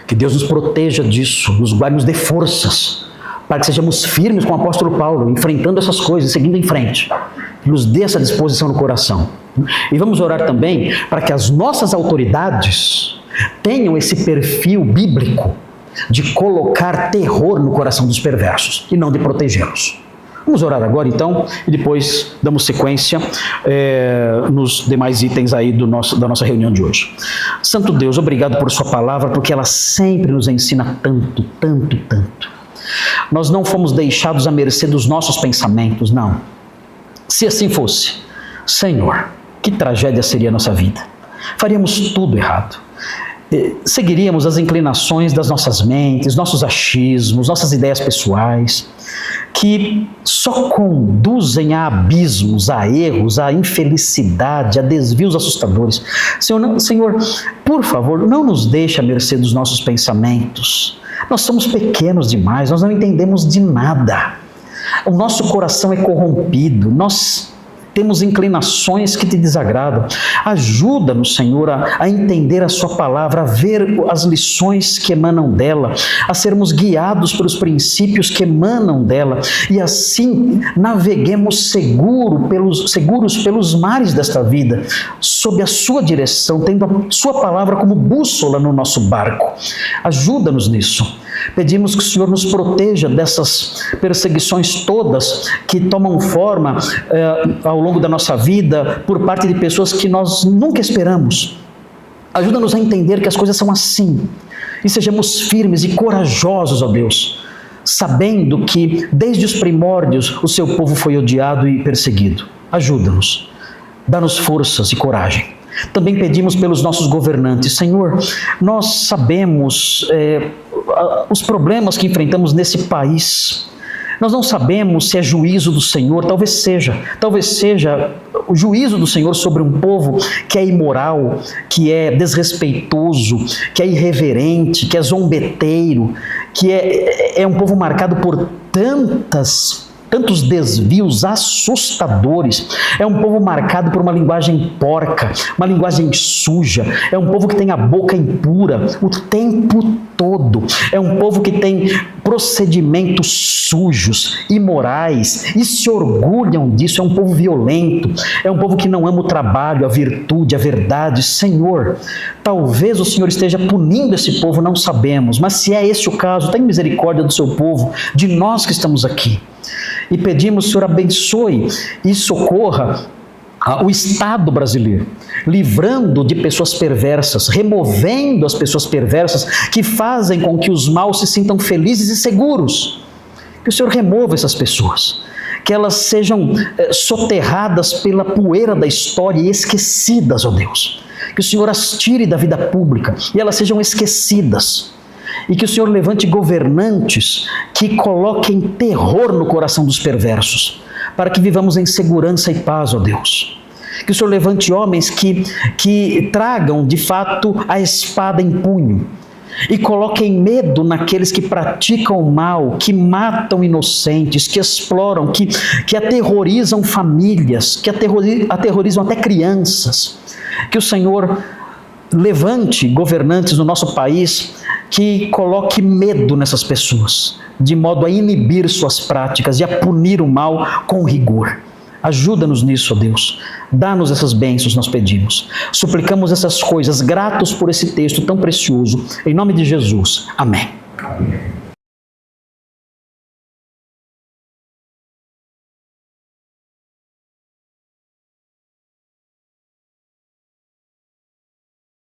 Que Deus nos proteja disso, nos guarde, nos dê forças, para que sejamos firmes com o apóstolo Paulo, enfrentando essas coisas, seguindo em frente. Nos dê essa disposição no coração. E vamos orar também para que as nossas autoridades tenham esse perfil bíblico de colocar terror no coração dos perversos e não de protegê-los. Vamos orar agora então e depois damos sequência nos demais itens aí da nossa reunião de hoje. Santo Deus, obrigado por sua palavra, porque ela sempre nos ensina tanto, tanto, tanto. Nós não fomos deixados à mercê dos nossos pensamentos, não. Se assim fosse, Senhor, que tragédia seria a nossa vida. Faríamos tudo errado. Seguiríamos as inclinações das nossas mentes, nossos achismos, nossas ideias pessoais, que só conduzem a abismos, a erros, a infelicidade, a desvios assustadores. Senhor, por favor, não nos deixe à mercê dos nossos pensamentos. Nós somos pequenos demais, nós não entendemos de nada. O nosso coração é corrompido, nós temos inclinações que te desagradam. Ajuda-nos, Senhor, a entender a sua palavra, a ver as lições que emanam dela, a sermos guiados pelos princípios que emanam dela, e assim naveguemos seguros pelos mares desta vida, sob a sua direção, tendo a sua palavra como bússola no nosso barco. Ajuda-nos nisso. Pedimos que o Senhor nos proteja dessas perseguições todas que tomam forma ao longo da nossa vida por parte de pessoas que nós nunca esperamos. Ajuda-nos a entender que as coisas são assim e sejamos firmes e corajosos, ó Deus, sabendo que desde os primórdios o seu povo foi odiado e perseguido. Ajuda-nos, dá-nos forças e coragem. Também pedimos pelos nossos governantes. Senhor, nós sabemos os problemas que enfrentamos nesse país. Nós não sabemos se é juízo do Senhor, talvez seja o juízo do Senhor sobre um povo que é imoral, que é desrespeitoso, que é irreverente, que é zombeteiro, que é um povo marcado por tantos desvios assustadores. É um povo marcado por uma linguagem porca, uma linguagem suja. É um povo que tem a boca impura o tempo todo. É um povo que tem procedimentos sujos, imorais, e se orgulham disso. É um povo violento. É um povo que não ama o trabalho, a virtude, a verdade. Senhor, talvez o Senhor esteja punindo esse povo, não sabemos. Mas se é esse o caso, tenha misericórdia do seu povo, de nós que estamos aqui. E pedimos, Senhor, abençoe e socorra o Estado brasileiro, livrando de pessoas perversas, removendo as pessoas perversas que fazem com que os maus se sintam felizes e seguros. Que o Senhor remova essas pessoas, que elas sejam soterradas pela poeira da história e esquecidas, ó Deus. Que o Senhor as tire da vida pública e elas sejam esquecidas. E que o Senhor levante governantes que coloquem terror no coração dos perversos, para que vivamos em segurança e paz, ó Deus. Que o Senhor levante homens que tragam, de fato, a espada em punho e coloquem medo naqueles que praticam o mal, que matam inocentes, que exploram, que aterrorizam famílias, que aterrorizam até crianças. Que o Senhor levante governantes no nosso país que coloque medo nessas pessoas, de modo a inibir suas práticas e a punir o mal com rigor. Ajuda-nos nisso, ó Deus. Dá-nos essas bênçãos, nós pedimos. Suplicamos essas coisas, gratos por esse texto tão precioso. Em nome de Jesus. Amém.